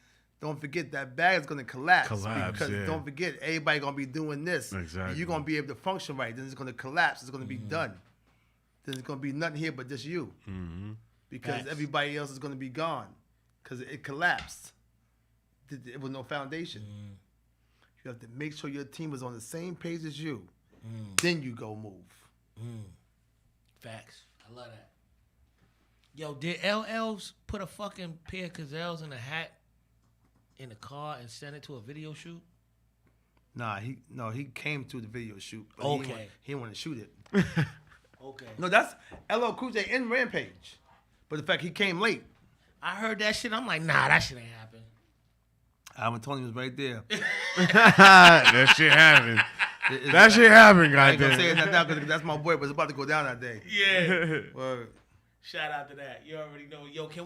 don't forget that bag is going to collapse. Don't forget, everybody going to be doing this. Exactly. You're going to be able to function right. Then it's going to collapse. It's going to be done. Then there's going to be nothing here but just you. Because everybody else is going to be gone. Because it collapsed. There was no foundation. You have to make sure your team is on the same page as you. Then you go move. Facts. I love that. Yo, did LLs put a fucking pair of gazelles in a hat in the car and send it to a video shoot? Nah, he came to the video shoot. But Okay. He didn't want to shoot it. Okay. No, that's LL Cool J in Rampage. But the fact he came late. I heard that shit. I'm like, nah, that shit ain't happen. Alvin Tony was right there. That shit happened. That shit happened, I ain't gonna goddamn. say it now because that's my boy, but it's about to go down that day. Yeah. Word. Shout out to that. You already know. Yo, can we